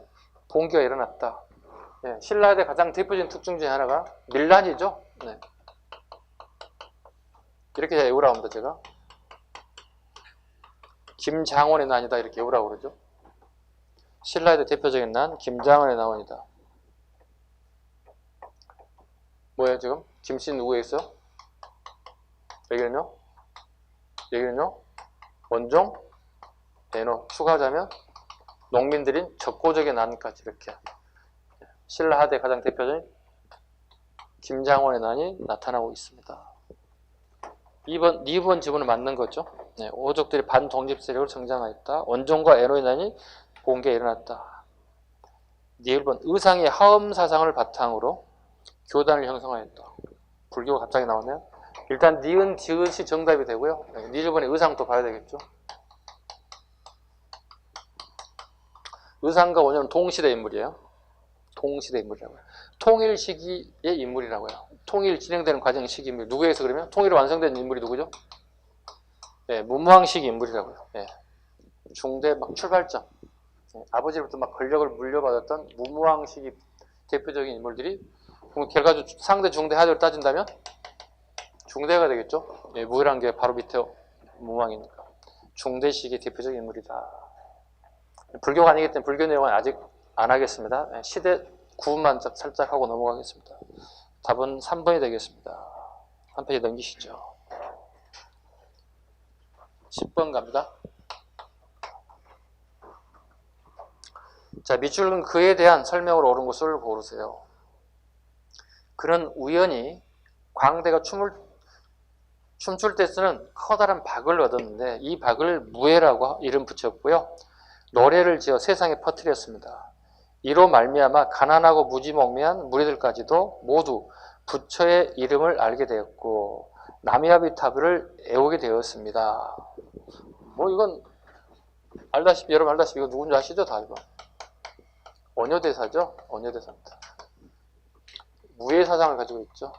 봉기가 일어났다. 네, 신라하대 가장 대표적인 특징 중에 하나가 밀란이죠. 네. 이렇게 외우라고 합니다. 제가 김장원의 난이다 이렇게 외우라고 그러죠. 신라의 대표적인 난 김장원의 난이다. 뭐예요 지금? 김씨 누구에 있어? 여기는요? 여기는요? 원종, 애노 추가하자면 농민들인 적고적의 난까지 이렇게 신라하대 가장 대표적인 김장원의 난이 나타나고 있습니다. 2번 지문은 맞는 거죠. 네, 호족들이 반독립 세력을 성장하였다. 원종과 애노의 난이 공개가 일어났다. 네 1번 의상이 하음 사상을 바탕으로 교단을 형성하였다. 불교가 갑자기 나오네요. 일단 니은, 디귿이 정답이 되고요. 네 1번의 의상도 봐야 되겠죠. 의상과 원효는 동시대 인물이에요. 동시대 인물이라고요. 통일 시기의 인물이라고요. 통일 진행되는 과정의 시기입니다. 누구에서 그러면? 통일이 완성된 인물이 누구죠? 네, 문무왕 시기 인물이라고요. 네. 중대 막 출발점. 네, 아버지로부터 막 권력을 물려받았던 문무왕 시기 대표적인 인물들이 그럼 결과적으로 상대 중대 하대로 따진다면 중대가 되겠죠. 네, 무열한 게 바로 밑에 문무왕이니까. 중대 시기 대표적인 인물이다. 불교가 아니기 때문에 불교 내용은 아직 안 하겠습니다. 네, 시대 구분만 살짝 하고 넘어가겠습니다. 답은 3번이 되겠습니다. 한 페이지 넘기시죠. 10번 갑니다. 자, 밑줄은 그에 대한 설명으로 옳은 것을 고르세요. 그는 우연히 광대가 춤출 때 쓰는 커다란 박을 얻었는데 이 박을 무예라고 이름 붙였고요. 노래를 지어 세상에 퍼뜨렸습니다. 이로 말미암아 가난하고 무지몽매한 무리들까지도 모두 부처의 이름을 알게 되었고 나미아비타불을 애우게 되었습니다. 뭐 이건 알다시피 여러분 알다시피 이거 누군지 아시죠? 다 이거 원효대사죠? 원효대사입니다. 무예 사상을 가지고 있죠.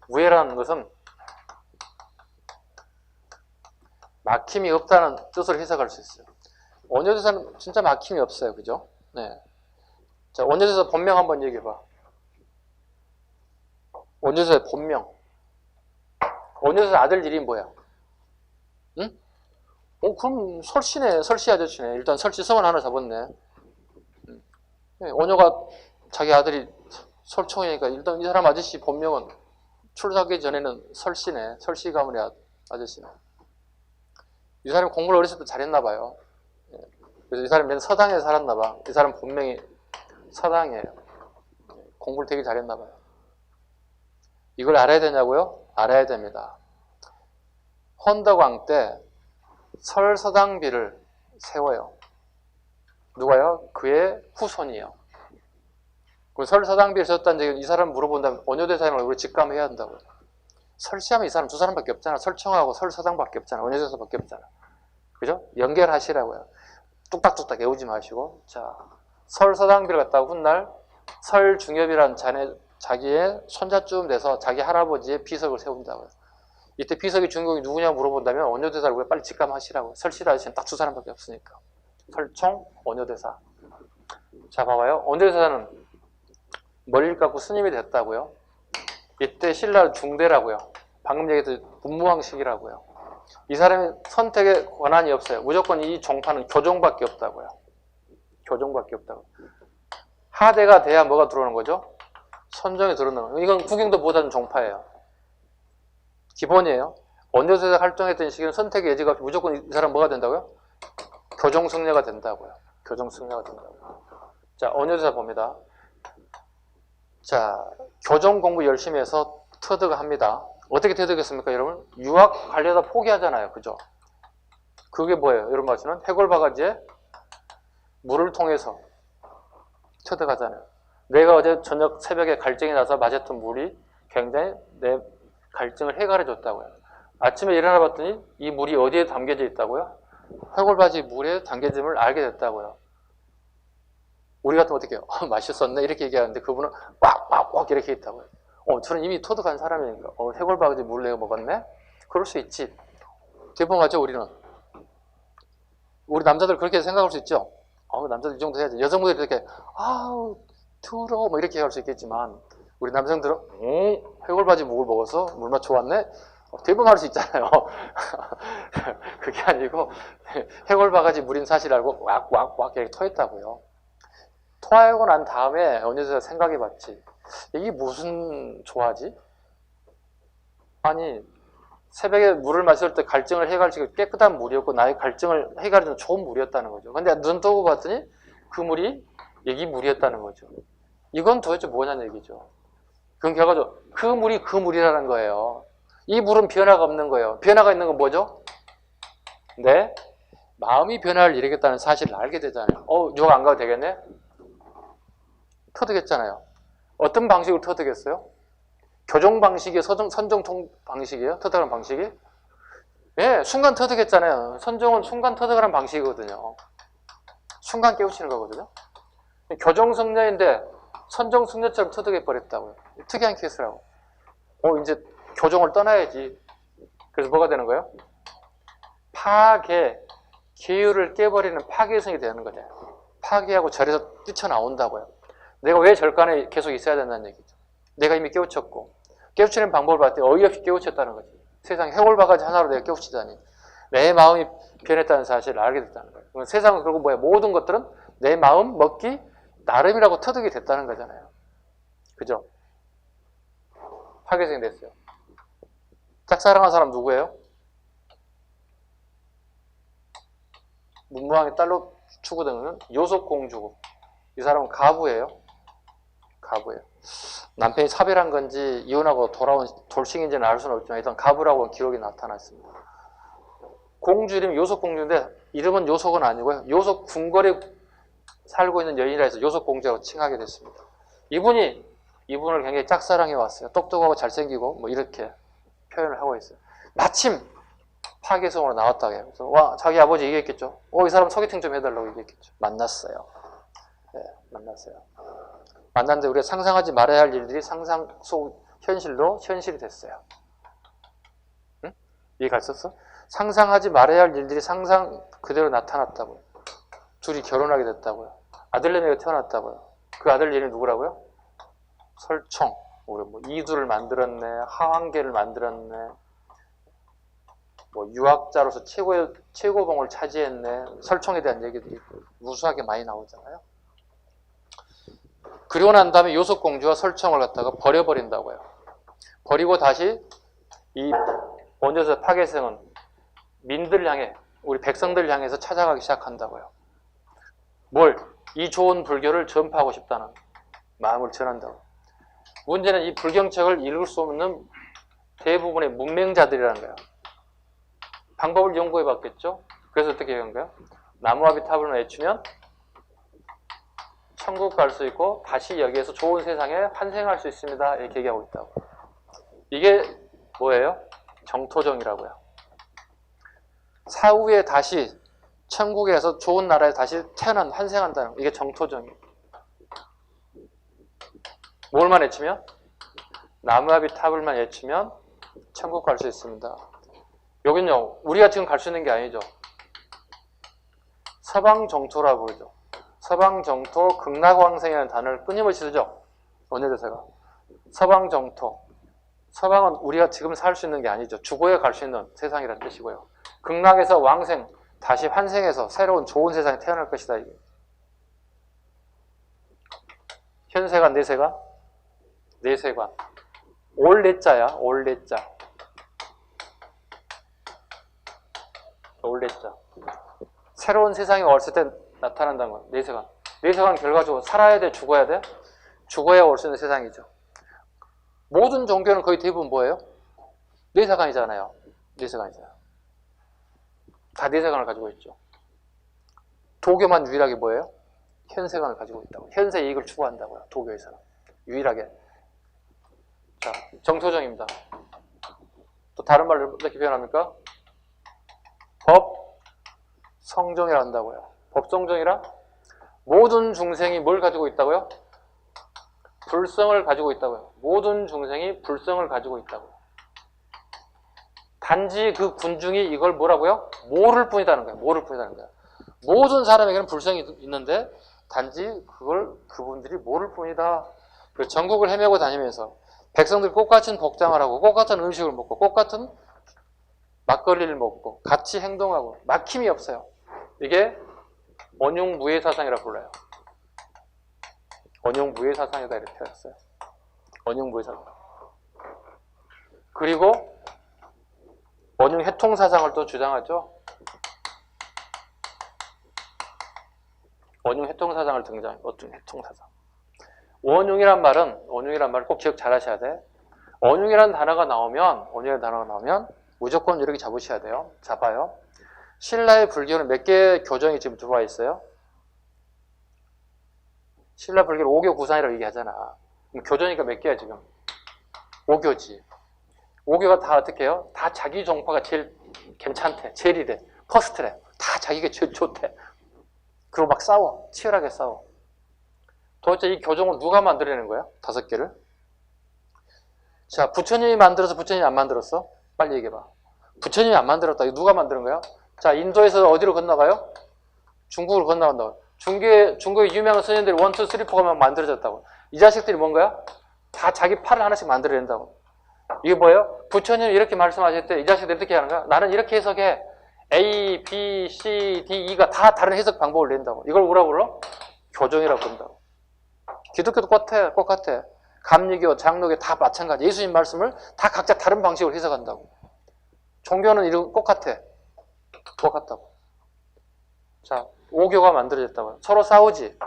무예라는 것은 막힘이 없다는 뜻으로 해석할 수 있어요. 원효대사는 진짜 막힘이 없어요. 그죠? 네. 자, 원효대사 본명 한번 얘기해봐. 원효대사의 본명. 원효대사 아들 이름이 뭐야? 응? 그럼 설씨네. 설씨 아저씨네. 일단 설씨 성을 하나 잡았네. 원효가 자기 아들이 설총이니까 일단 이 사람 아저씨 본명은 출사하기 전에는 설씨네. 설씨 가문의 아저씨네. 이 사람이 공부를 어렸을 때 잘했나 봐요. 그래서 이 사람이 맨 서당에 살았나 봐. 이 사람 본명이 서당이에요. 공부를 되게 잘했나 봐요. 이걸 알아야 되냐고요? 알아야 됩니다. 헌덕왕 때 설서당비를 세워요. 누가요? 그의 후손이요. 그 설서당비를 세웠다는 얘기는 이 사람 물어본다면 원효대사님을 우리 직감해야 한다고요. 설시하면 이 사람 두 사람밖에 없잖아. 설청하고 설서당밖에 없잖아. 원효대사밖에 없잖아. 그죠? 연결하시라고요. 뚝딱뚝딱 외우지 마시고. 자, 설서당비를 갖다가 훗날 설중엽이라는 자기의 손자쯤 돼서 자기 할아버지의 비석을 세운다고요. 이때 비석의 주인공이 누구냐 물어본다면 원효대사를 우리가 빨리 직감하시라고요. 설씨라 아저씨는 딱 두 사람밖에 없으니까. 설총, 원효대사. 자, 봐봐요. 원효대사는 멀리 갖고 스님이 됐다고요. 이때 신라 중대라고요. 방금 얘기했던 문무왕식이라고요. 이 사람이 선택의 권한이 없어요. 무조건 이 종파는 교종밖에 없다고요. 교종밖에 없다고. 하대가 돼야 뭐가 들어오는 거죠? 선종이 들어오는 거예요. 이건 구경도 못하는 종파예요. 기본이에요. 원효대사 활동했던 시기는 선택의 여지가 없이 무조건 이 사람 뭐가 된다고요? 교종승려가 된다고요. 교종승려가 된다고요. 자, 원효대사 봅니다. 자, 교종 공부 열심히 해서 터득합니다. 어떻게 터득했습니까, 여러분? 유학 가려다 포기하잖아요. 그죠? 그게 뭐예요? 여러분 아시는 해골바가지에 물을 통해서 터득하잖아요. 내가 어제 저녁 새벽에 갈증이 나서 마셨던 물이 굉장히 내 갈증을 해결해 줬다고요. 아침에 일어나 봤더니 이 물이 어디에 담겨져 있다고요? 해골바지 물에 담겨짐을 알게 됐다고요. 우리 같으면 어떻게 해요? 맛있었네? 이렇게 얘기하는데 그분은 꽉 이렇게 있다고요. 저는 이미 토득한 사람이니까 해골바지 물 내가 먹었네? 그럴 수 있지. 대부분 맞죠, 우리는? 우리 남자들 그렇게 생각할 수 있죠? 남자들 이 정도 해야지. 여성분들이 이렇게 아우 더러워 뭐 이렇게 할 수 있겠지만 우리 남성들은 해골바지 묵을 먹어서 물맛 좋았네? 대부분 할 수 있잖아요. 그게 아니고 해골바가지 물인 사실 알고 왁 이렇게 토했다고요. 토하고 난 다음에 원효대사가 생각해봤지. 이게 무슨 조화지? 아니 새벽에 물을 마실 때 갈증을 해결하기 깨끗한 물이었고 나의 갈증을 해결하는 좋은 물이었다는 거죠. 근데 눈 뜨고 봤더니 그 물이 여기 물이었다는 거죠. 이건 도대체 뭐냐는 얘기죠. 그건 결과적으로 그 물이 그 물이라는 거예요. 이 물은 변화가 없는 거예요. 변화가 있는 건 뭐죠? 네, 마음이 변화를 일으켰다는 사실을 알게 되잖아요. 유학 안 가도 되겠네? 터득했잖아요. 어떤 방식으로 터득했어요? 교정 방식이 선정통 방식이에요? 터득하는 방식이? 예, 순간 터득했잖아요. 선정은 순간 터득하는 방식이거든요. 순간 깨우치는 거거든요. 교정승려인데 선정승려처럼 터득해버렸다고요. 특이한 케이스라고. 이제 교정을 떠나야지. 그래서 뭐가 되는 거예요? 파괴, 계율을 깨버리는 파괴성이 되는 거죠. 파괴하고 절에서 뛰쳐나온다고요. 내가 왜 절간에 계속 있어야 된다는 얘기죠. 내가 이미 깨우쳤고, 깨우치는 방법을 봤더니 어이없이 깨우쳤다는 거지. 세상에 해골바가지 하나로 내가 깨우치다니. 내 마음이 변했다는 사실을 알게 됐다는 거예요. 세상은 그리고 뭐야? 모든 것들은 내 마음 먹기 나름이라고 터득이 됐다는 거잖아요. 그죠? 파괴성이 됐어요. 짝사랑한 사람 누구예요? 문무왕의 딸로 추구되는 요속공주고, 이 사람은 가부예요. 가부예요. 남편이 사별한 건지 이혼하고 돌아온 돌싱인지는 알 수는 없지만 일단 가부라고 기록이 나타났습니다. 공주 이름이 요속공주인데 이름은 요속은 아니고요. 요속 궁궐에 살고 있는 여인이라 해서 요속공주라고 칭하게 됐습니다. 이분을 굉장히 짝사랑해 왔어요. 똑똑하고 잘생기고 뭐 이렇게 표현을 하고 있어요. 마침 파괴성으로 나왔다고 해요. 그래서 자기 아버지 얘기했겠죠. 이 사람 소개팅 좀 해달라고 얘기했겠죠. 만났어요. 네, 만났어요. 만났는데 우리가 상상하지 말아야 할 일들이 상상 속 현실로 현실이 됐어요. 응? 이해 갔었어? 상상하지 말아야 할 일들이 상상 그대로 나타났다고요. 둘이 결혼하게 됐다고요. 아들내미가 태어났다고요. 그 아들 이름이 누구라고요? 설총. 우리 뭐 이두를 만들었네, 하왕계를 만들었네, 뭐 유학자로서 최고봉을 차지했네. 설총에 대한 얘기들이 무수하게 많이 나오잖아요. 그리고 난 다음에 요속공주와 설총을 갖다가 버려버린다고요. 버리고 다시 이 원조에서 파괴성은 민들 향해, 우리 백성들 향해서 찾아가기 시작한다고요. 이 좋은 불교를 전파하고 싶다는 마음을 전한다고. 문제는 이 불경책을 읽을 수 없는 대부분의 문맹자들이라는 거예요. 방법을 연구해 봤겠죠? 그래서 어떻게 한 거예요? 나무아비 탑을 외치면 천국 갈 수 있고 다시 여기에서 좋은 세상에 환생할 수 있습니다. 이렇게 얘기하고 있다고. 이게 뭐예요? 정토정이라고요. 사후에 다시 천국에서 좋은 나라에 다시 환생한다는 거. 이게 정토정이에요. 뭘만 외치면? 나무아비 탑을만 외치면 천국 갈 수 있습니다. 여긴요, 우리가 지금 갈 수 있는 게 아니죠. 서방정토라고 그러죠. 서방정토 극락왕생이라는 단어를 끊임없이 쓰죠. 원효대사가. 서방정토. 서방은 우리가 지금 살 수 있는 게 아니죠. 죽어야 갈 수 있는 세상이라는 뜻이고요. 극락에서 왕생, 다시 환생해서 새로운 좋은 세상에 태어날 것이다. 이게. 현세관, 내세관? 내세관. 올내자야, 올내자. 올내자. 새로운 세상이 왔을 때 나타난다는 거예요. 내세관. 내세관 결과적으로 살아야 돼, 죽어야 돼? 죽어야 올 수 있는 세상이죠. 모든 종교는 거의 대부분 뭐예요? 내세관이잖아요. 내세관이잖아요. 다 내세관을 가지고 있죠. 도교만 유일하게 뭐예요? 현세관을 가지고 있다고. 현세 이익을 추구한다고요. 도교에서는. 유일하게. 자, 정토정입니다. 또 다른 말로 어떻게 표현합니까? 법, 성정이라 한다고요. 법성정이라 모든 중생이 뭘 가지고 있다고요? 불성을 가지고 있다고요. 모든 중생이 불성을 가지고 있다고요. 단지 그 군중이 이걸 뭐라고요? 모를 뿐이다는 거예요. 모를 뿐이다는 거예요. 모든 사람에게는 불성이 있는데 단지 그걸 그분들이 모를 뿐이다. 전국을 헤매고 다니면서 백성들이 똑같은 복장을 하고 똑같은 음식을 먹고 똑같은 막걸리를 먹고 같이 행동하고 막힘이 없어요. 이게 원흉무예사상이라고 불러요. 원흉무예사상이다 이렇게 표현했어요. 원흉무예사상. 그리고 원흉해통사상을 또 주장하죠. 원흉해통사상을 등장해요. 원흉해통사상. 원흉이란 말은 꼭 기억 잘 하셔야 돼. 원흉이라는 단어가 나오면 무조건 이렇게 잡으셔야 돼요. 잡아요. 신라의 불교는 몇 개의 교정이 지금 들어와 있어요? 신라 불교를 5교 구산이라고 얘기하잖아. 그럼 교정이니까 몇 개야 지금? 5교지. 5교가 다 어떻게 해요? 다 자기 종파가 제일 괜찮대. 제일 이래. 퍼스트래. 다 자기가 제일 좋대. 그리고 막 싸워. 치열하게 싸워. 도대체 이 교정을 누가 만들어내는 거야? 5개를? 자, 부처님이 만들어서 부처님이 안 만들었어? 빨리 얘기해봐. 부처님이 안 만들었다. 이거 누가 만드는 거야? 자, 인도에서 어디로 건너가요? 중국으로 건너간다고. 중국의 유명한 스님들이 1, 2, 3, 4가 막 만들어졌다고. 이 자식들이 뭔가요? 다 자기 팔을 하나씩 만들어낸다고. 이게 뭐예요? 부처님이 이렇게 말씀하실 때 이 자식들이 어떻게 하는 거야? 나는 이렇게 해석해. A, B, C, D, E가 다 다른 해석 방법을 낸다고. 이걸 뭐라고 불러? 교정이라고 부른다고. 기독교도 똑같아. 감리교, 장로교 다 마찬가지. 예수님 말씀을 다 각자 다른 방식으로 해석한다고. 종교는 이런 똑같다고. 자, 5교가 만들어졌다고요. 서로 싸우지.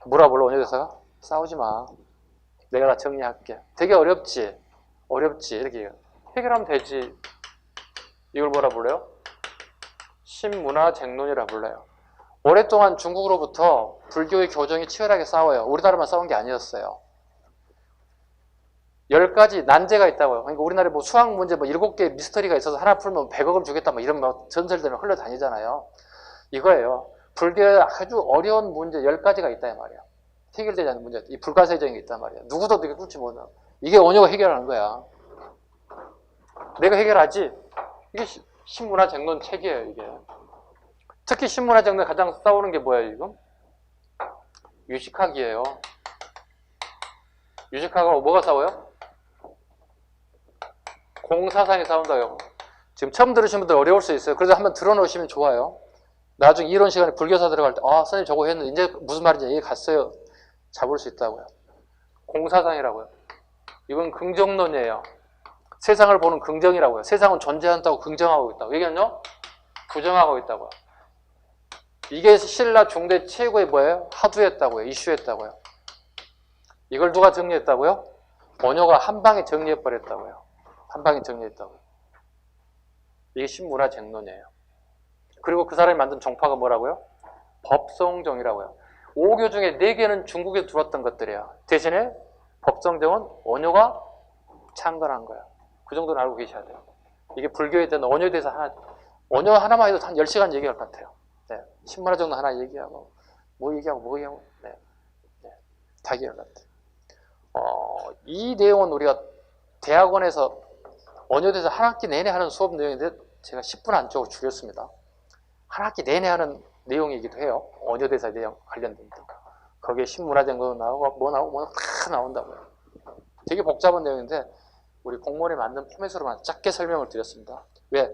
뭐라 불러, 원효대사가? 싸우지 마. 내가 다 정리할게. 되게 어렵지. 이렇게 얘기해요. 해결하면 되지. 이걸 뭐라 불러요? 신문화쟁론이라 불러요. 오랫동안 중국으로부터 불교의 교정이 치열하게 싸워요. 우리나라만 싸운 게 아니었어요. 10가지 난제가 있다고요. 그러니까 우리나라에 뭐 수학 문제 뭐 7개 미스터리가 있어서 하나 풀면 100억을 주겠다 뭐 이런 뭐 전설들은 흘러다니잖아요. 이거예요. 불교의 아주 어려운 문제 10가지가 있다 이 말이야. 해결되지 않는 문제. 이 불가사의적인 게 있단 말이야. 누구도 이게 뚫지 못하고. 이게 원효가 해결하는 거야. 내가 해결하지. 이게 신문화쟁론 책이에요, 이게. 특히 신문화쟁론 가장 싸우는 게 뭐예요, 지금? 유식학이에요. 유식학하고 뭐가 싸워요? 공사상이 싸운다고요. 지금 처음 들으신 분들 어려울 수 있어요. 그래서 한번 들어놓으시면 좋아요. 나중에 이론 시간에 불교사 들어갈 때, 아, 선생님 저거 했는데 이제 무슨 말인지 이해 갔어요. 잡을 수 있다고요. 공사상이라고요. 이건 긍정론이에요. 세상을 보는 긍정이라고요. 세상은 존재한다고 긍정하고 있다고. 얘기는요? 부정하고 있다고요. 이게 신라 중대 최고의 뭐예요? 하두였다고요. 이슈였다고요. 이걸 누가 정리했다고요? 원효가 한 방에 정리해버렸다고요. 한 방에 정리했다고요. 이게 신문화쟁론이에요. 그리고 그 사람이 만든 종파가 뭐라고요? 법성정이라고요. 5교 중에 4개는 중국에 들어왔던 것들이에요. 대신에 법성정은 원효가 창건한 거예요. 그 정도는 알고 계셔야 돼요. 이게 불교에 대한 원효에 대해서 원효 하나만 해도 한 10시간 얘기할 것 같아요. 네. 신문화정론 하나 얘기하고 뭐 얘기하고 네. 다 얘기할 것 같아요. 이 내용은 우리가 대학원에서 원효대사 한 학기 내내 하는 수업 내용인데 제가 10분 안쪽으로 줄였습니다. 한 학기 내내 하는 내용이기도 해요. 원효대사 내용 관련된 거. 거기에 신문화쟁도 나오고 뭐 다 나온다고요. 되게 복잡한 내용인데 우리 공무원에 맞는 포맷으로만 짧게 설명을 드렸습니다. 왜?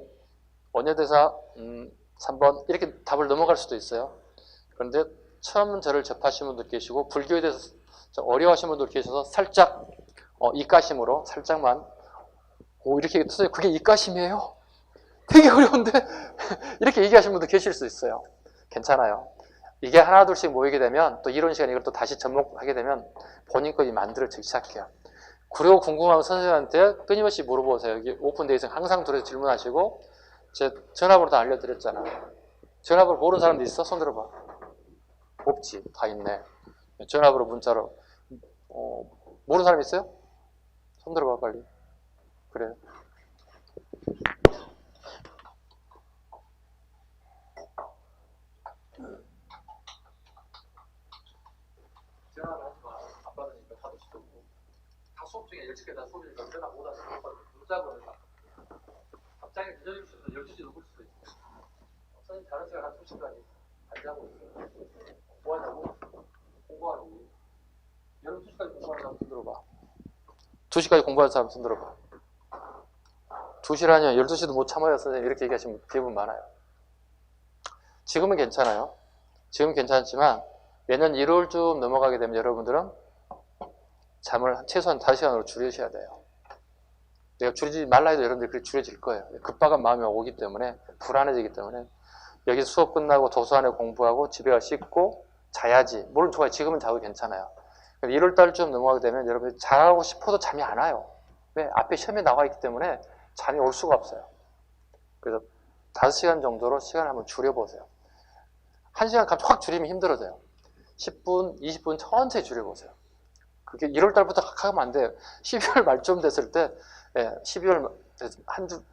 원효대사 3번 이렇게 답을 넘어갈 수도 있어요. 그런데 처음 저를 접하신 분들 계시고 불교에 대해서 어려워하신 분들 계셔서 살짝 이가심으로 살짝만 이렇게 선생님 그게 이가심이에요? 되게 어려운데 이렇게 얘기하시는 분도 계실 수 있어요. 괜찮아요. 이게 하나 둘씩 모이게 되면 또 이론 시간에 이걸 또 다시 접목하게 되면 본인 거이 만들어지기 시작해요. 그리고 궁금하면 선생님한테 끊임없이 물어보세요. 여기 오픈데이 있으면 항상 들어서 질문하시고 제 전화번호 다 알려드렸잖아. 전화번호 모르는 사람도 있어? 손 들어봐. 없지. 다 있네. 전화번호 문자로 모르는 사람 있어요? 손 들어봐 빨리. 그래. 전화를 하지 마. 안 받으니까 다 도시도 없고. 다 수업 중에 일찍 다 수업이니까 전화 못 하면 문자번호 다. 갑자기 늦어질 수 있어. 12시 넘을 수도 있어. 선생님 다른 시간 한 2시까지 안 자고 있어요. 뭐 하냐고? 공부하고. 여러분 2시까지 공부하는 사람 손 들어봐. 2시까지 공부하는 사람 손 들어봐. 2시라뇨. 12시도 못 참아요. 선생님 이렇게 얘기하시면 대부분 많아요. 지금은 괜찮아요. 지금은 괜찮지만 내년 1월쯤 넘어가게 되면 여러분들은 잠을 최소한 5시간으로 줄이셔야 돼요. 내가 줄이지 말라 해도 여러분들이 그렇게 줄여질 거예요. 급박한 마음이 오기 때문에 불안해지기 때문에 여기 수업 끝나고 도서관에 공부하고 집에 가서 씻고 자야지. 물론 좋아요. 지금은 자도 괜찮아요. 1월 달쯤 넘어가게 되면 여러분이 자고 싶어도 잠이 안 와요. 왜? 앞에 시험이 나와 있기 때문에 잠이 올 수가 없어요. 그래서 5시간 정도로 시간을 한번 줄여보세요. 1시간 값 확 줄이면 힘들어져요. 10분, 20분 천천히 줄여보세요. 그게 1월 달부터 하면 안 돼요. 12월 말쯤 됐을 때, 12월 한 주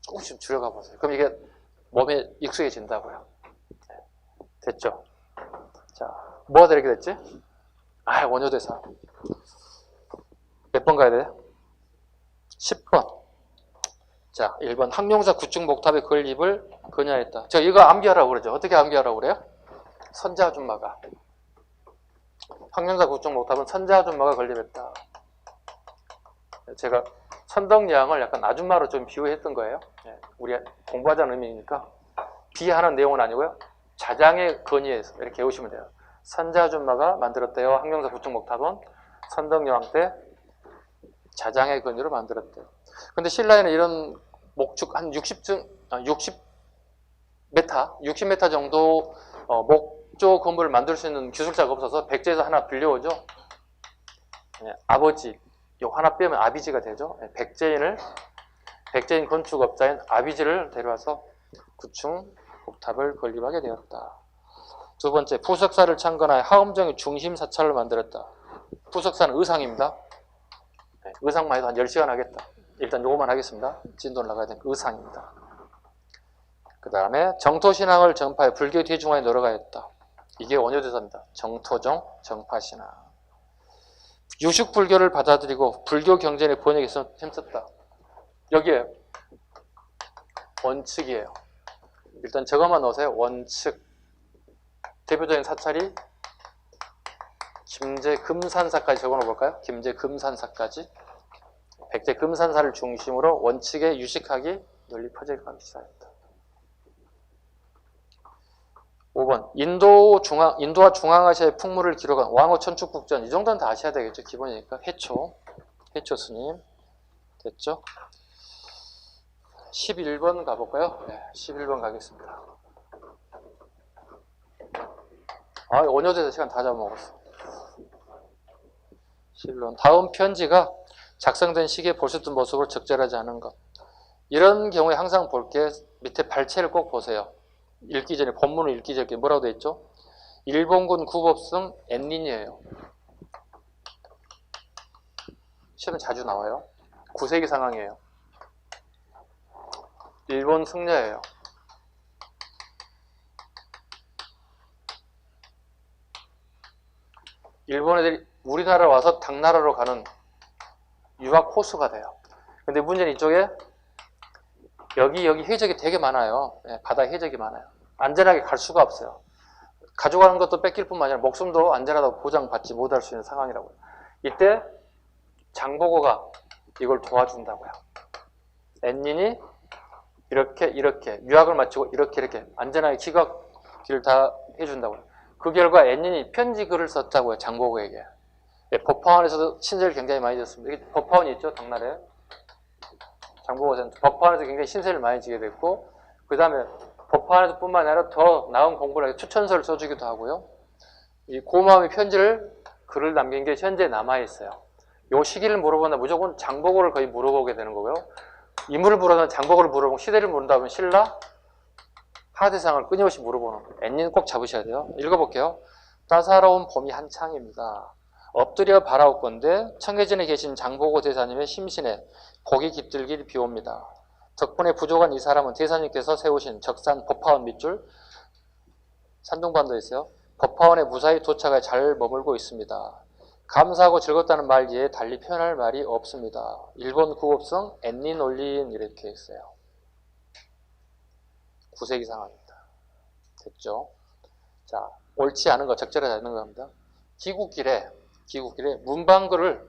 조금씩 줄여가 보세요. 그럼 이게 몸에 익숙해진다고요. 됐죠? 자, 뭐가 이렇게 됐지? 원효대사. 몇 번 가야 돼요? 10번. 자, 1번 항용사 구축 목탑의 건립을 건의하였다. 저 이거 암기하라고 그러죠. 어떻게 암기하라고 그래요? 선자 아줌마가. 항용사 구축 목탑은 선자 아줌마가 건립했다. 제가 선덕여왕을 약간 아줌마로 좀 비유했던 거예요. 우리 공부하자는 의미니까 비하하는 내용은 아니고요. 자장의 건의에서 이렇게 외우시면 돼요. 선자 아줌마가 만들었대요. 항용사 구축 목탑은 선덕여왕 때 자장의 건의로 만들었대요. 근데 신라에는 이런 목축 한 60m 정도 목조 건물을 만들 수 있는 기술자가 없어서 백제에서 하나 빌려오죠. 아버지, 요 하나 빼면 아비지가 되죠. 백제인 건축업자인 아비지를 데려와서 구축 목탑을 건립하게 되었다. 두 번째, 부석사를 창건하여 하음정의 중심 사찰을 만들었다. 부석사는 의상입니다. 의상만 해도 한 10시간 하겠다. 일단 요거만 하겠습니다. 진도를 나가야 되는 의상입니다. 그 다음에 정토신앙을 전파해 불교 대중화에 노력하였다. 이게 원효대사입니다. 정토정, 정파신앙. 유식불교를 받아들이고 불교 경전의 번역에 힘썼다. 여기에 원칙이에요. 일단 저것만 넣으세요. 원칙. 대표적인 사찰이 김제금산사까지 적어놓을까요? 김제금산사까지. 백제 금산사를 중심으로 원칙의 유식학이 널리 퍼져가기 시작했다. 5번 인도와 중앙아시아의 풍물을 기록한 왕호 천축국전. 이 정도는 다 아셔야 되겠죠. 기본이니까. 해초 스님 됐죠? 11번 가볼까요? 네, 11번 가겠습니다. 원효대사 시간 다 잡아먹었어. 11번 다음 편지가 작성된 시기에 볼 수 있던 모습으로 적절하지 않은 것. 이런 경우에 항상 볼 게 밑에 발췌를 꼭 보세요. 읽기 전에 본문을 읽기 전에 뭐라고 되어 있죠? 일본군 구법승 엔린이에요. 시험에 자주 나와요. 9세기 상황이에요. 일본 승려예요. 일본 애들이 우리나라 와서 당나라로 가는 유학 호수가 돼요. 근데 문제는 이쪽에 여기 해적이 되게 많아요. 바다에 해적이 많아요. 안전하게 갈 수가 없어요. 가져가는 것도 뺏길 뿐만 아니라 목숨도 안전하다고 보장받지 못할 수 있는 상황이라고요. 이때 장보고가 이걸 도와준다고요. 엔린이 이렇게 유학을 마치고 이렇게 안전하게 귀국길을 다 해준다고요. 그 결과 엔린이 편지글을 썼다고요. 장보고에게. 법화원에서도 신세를 굉장히 많이 졌습니다. 이게 법화원이 있죠, 당나라에. 장보고는 법화원에서 굉장히 신세를 많이 지게 됐고, 그 다음에 법화원에서 뿐만 아니라 더 나은 공부를 하게 추천서를 써주기도 하고요. 이 고마움의 글을 남긴 게 현재 남아있어요. 요 시기를 물어본다 무조건 장보고를 거의 물어보게 되는 거고요. 인물을 물어보면 장보고를 물어보고 시대를 물어본다면 신라 하대상을 끊임없이 물어보는 거예요. 엔린 꼭 잡으셔야 돼요. 읽어볼게요. 따사로운 봄이 한창입니다. 엎드려 바라옵건대 청해진에 계신 장보고 대사님의 심신에 복이 깃들길 비옵니다. 덕분에 부족한 이 사람은 대사님께서 세우신 적산 법화원 밑줄 산둥반도에 있어요. 법화원에 무사히 도착해 잘 머물고 있습니다. 감사하고 즐겁다는 말 이외에 달리 표현할 말이 없습니다. 일본 구법성 엔린 올린 이렇게 있어요. 9세기 상황입니다. 됐죠? 자, 옳지 않은 거, 적절하지 않은 겁니다. 귀국길에 문방구를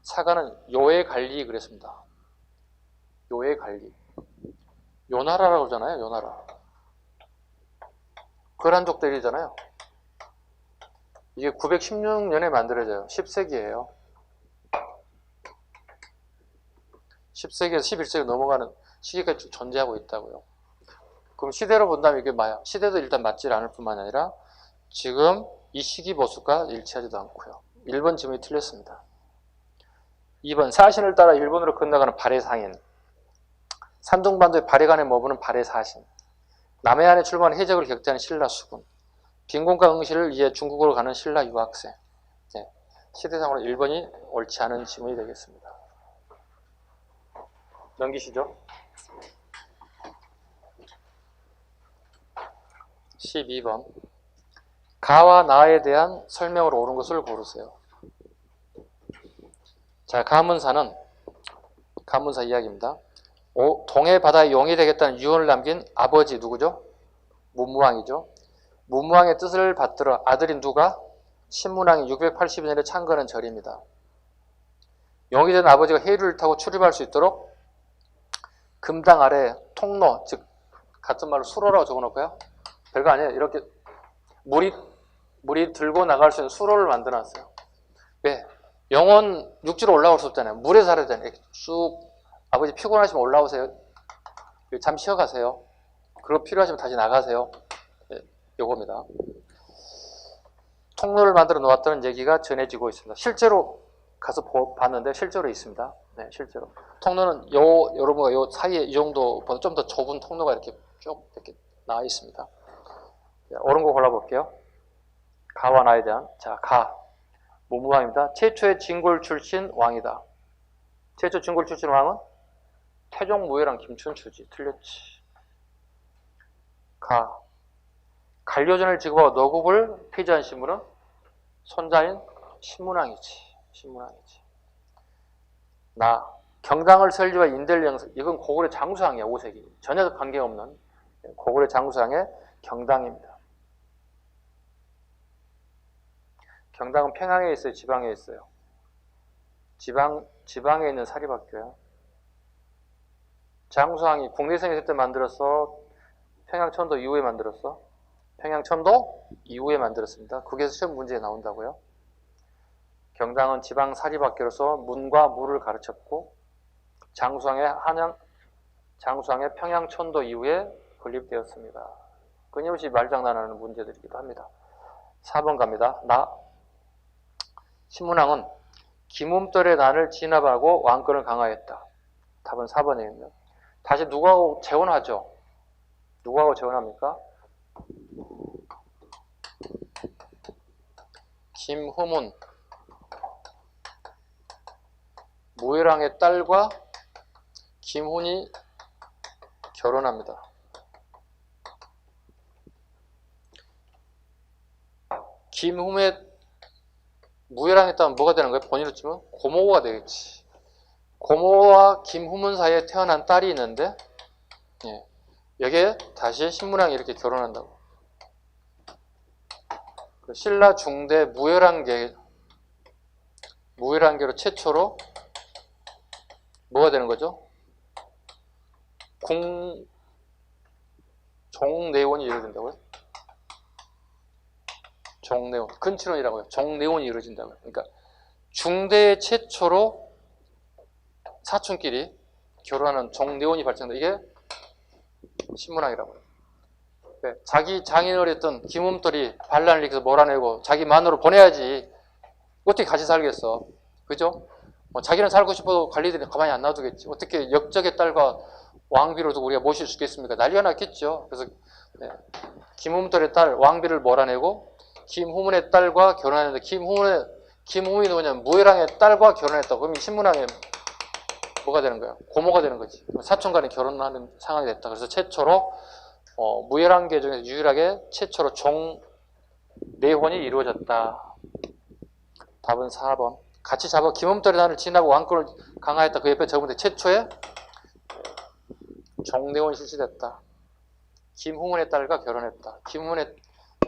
사가는 요해관리 그랬습니다. 요해관리. 요나라라고 그러잖아요. 요나라. 거란족들이잖아요. 이게 916년에 만들어져요. 10세기예요. 10세기에서 11세기 넘어가는 시기가 존재하고 있다고요. 그럼 시대로 본다면 이게 뭐야? 시대도 일단 맞지 않을 뿐만 아니라 지금 이 시기 모습과 일치하지도 않고요. 1번 지문이 틀렸습니다. 2번 사신을 따라 일본으로 건너가는 발해상인. 산둥반도의 발해간에 머무는 발해사신, 남해안에 출범한 해적을 격퇴하는 신라 수군, 빈곤과 응시를 위해 중국으로 가는 신라 유학생. 네, 시대상으로 1번이 옳지 않은 지문이 되겠습니다. 넘기시죠. 12번. 가와 나에 대한 설명으로 옳은 것을 고르세요. 자, 가문사 이야기입니다. 동해 바다의 용이 되겠다는 유언을 남긴 아버지 누구죠? 문무왕이죠. 문무왕의 뜻을 받들어 아들인 누가? 신문왕이 682년에 창건한 절입니다. 용이 된 아버지가 해류를 타고 출입할 수 있도록 금당 아래 통로, 즉 같은 말로 수로라고 적어놓고요. 별거 아니에요. 이렇게 물이 들고 나갈 수 있는 수로를 만들어놨어요. 왜? 영혼 육지로 올라올 수 없잖아요. 물에 살아야 되잖아요. 쑥 아버지 피곤하시면 올라오세요. 잠시 쉬어가세요. 그리고 필요하시면 다시 나가세요. 네, 요겁니다. 통로를 만들어 놓았다는 얘기가 전해지고 있습니다. 실제로 가서 봤는데 실제로 있습니다. 네, 실제로. 통로는 여러분과 요 사이에 이 정도보다 좀 더 좁은 통로가 이렇게 쭉 이렇게 나와 있습니다. 자, 옳은 거 골라볼게요. 가와 나에 대한. 자, 가. 문무왕입니다. 최초의 진골 출신 왕이다. 최초 진골 출신 왕은 태종무예랑 김춘추지. 틀렸지. 가. 간료전을 지급하고 너국을 폐지한 신분은 손자인 신문왕이지. 나. 경당을 설립한 인델 영사. 이건 고구려 장수왕이야. 5세기. 전혀 관계없는 고구려 장수왕의 경당입니다. 경당은 평양에 있어요? 지방에 있어요? 지방에 있는 사립학교야. 장수왕이 국내성에 있을 때 만들었어? 평양천도 이후에 만들었어? 평양천도 이후에 만들었습니다. 국에서 시험 문제에 나온다고요. 경당은 지방 사립학교로서 문과 무를 가르쳤고 장수왕의 평양천도 이후에 건립되었습니다. 끊임없이 말장난하는 문제들이기도 합니다. 4번 갑니다. 신문왕은 김움떨의 난을 진압하고 왕권을 강화했다. 답은 4번이겠네요. 다시 누구하고 재혼하죠? 누구하고 재혼합니까? 김후문, 무예랑의 딸과 김훈이 결혼합니다. 김후의 무예랑의 딸은 뭐가 되는 거예요? 본인으로 치면 고모가 되겠지. 고모와 김후문 사이에 태어난 딸이 있는데 여기에 다시 신문왕이 이렇게 결혼한다고. 신라 중대 무예랑계로 최초로 뭐가 되는 거죠? 종내원이 이루어진다고요? 종내원, 근친혼이라고요. 종내원이 이루어진다고요. 그러니까 중대 최초로 사촌끼리 결혼하는 종내원이 발생한다. 이게 신문왕이라고요. 네, 자기 장인어리 했던 김움떨이 반란을 일으켜서 몰아내고 자기 마누로 보내야지 어떻게 같이 살겠어. 그죠? 자기는 살고 싶어도 관리들이 가만히 안 놔두겠지. 어떻게 역적의 딸과 왕비로도 우리가 모실 수 있겠습니까? 난리가 났겠죠. 그래서 김움떨의 딸 왕비를 몰아내고 김후문의 딸과 결혼했는데 김후문이 누구냐면 무예랑의 딸과 결혼했다고. 그럼 신문왕의 뭐가 되는 거야? 고모가 되는 거지. 사촌 간에 결혼하는 상황이 됐다. 그래서 최초로 무예랑계 중에서 유일하게 최초로 종내혼이 이루어졌다. 답은 4번. 같이 잡아 김움떨의 난을 진하고 왕권을 강화했다. 그 옆에 적으면 돼. 최초의 종내혼이 실시됐다. 김후문의 딸과 결혼했다. 김후문의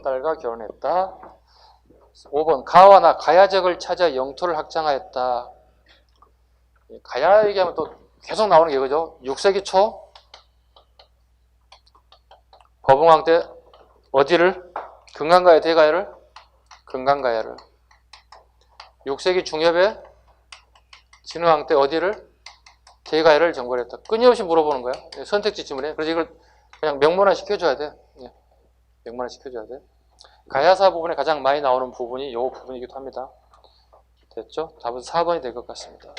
딸과 결혼했다. 5번. 가와 나 가야적을 찾아 영토를 확장하였다. 가야 얘기하면 또 계속 나오는 게 그죠? 6세기 초 거봉왕 때 어디를? 금강가야 대가야를? 금강가야를. 6세기 중엽에 진흥왕 때 어디를? 대가야를 정벌했다. 끊임없이 물어보는 거야. 선택지 지문에. 그래서 이걸 그냥 명문화 시켜줘야 돼. 명문화 시켜줘야 돼. 가야사 부분에 가장 많이 나오는 부분이 이 부분이기도 합니다. 됐죠? 답은 4번이 될 것 같습니다.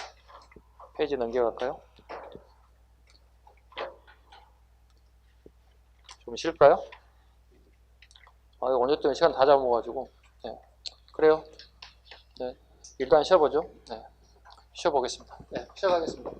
페이지 넘겨갈까요? 좀 쉴까요? 아, 이거 언제 때문에 시간 다 잡아먹어가지고. 네. 그래요. 네. 일단 쉬어보죠. 네. 쉬어보겠습니다. 네. 시작하겠습니다.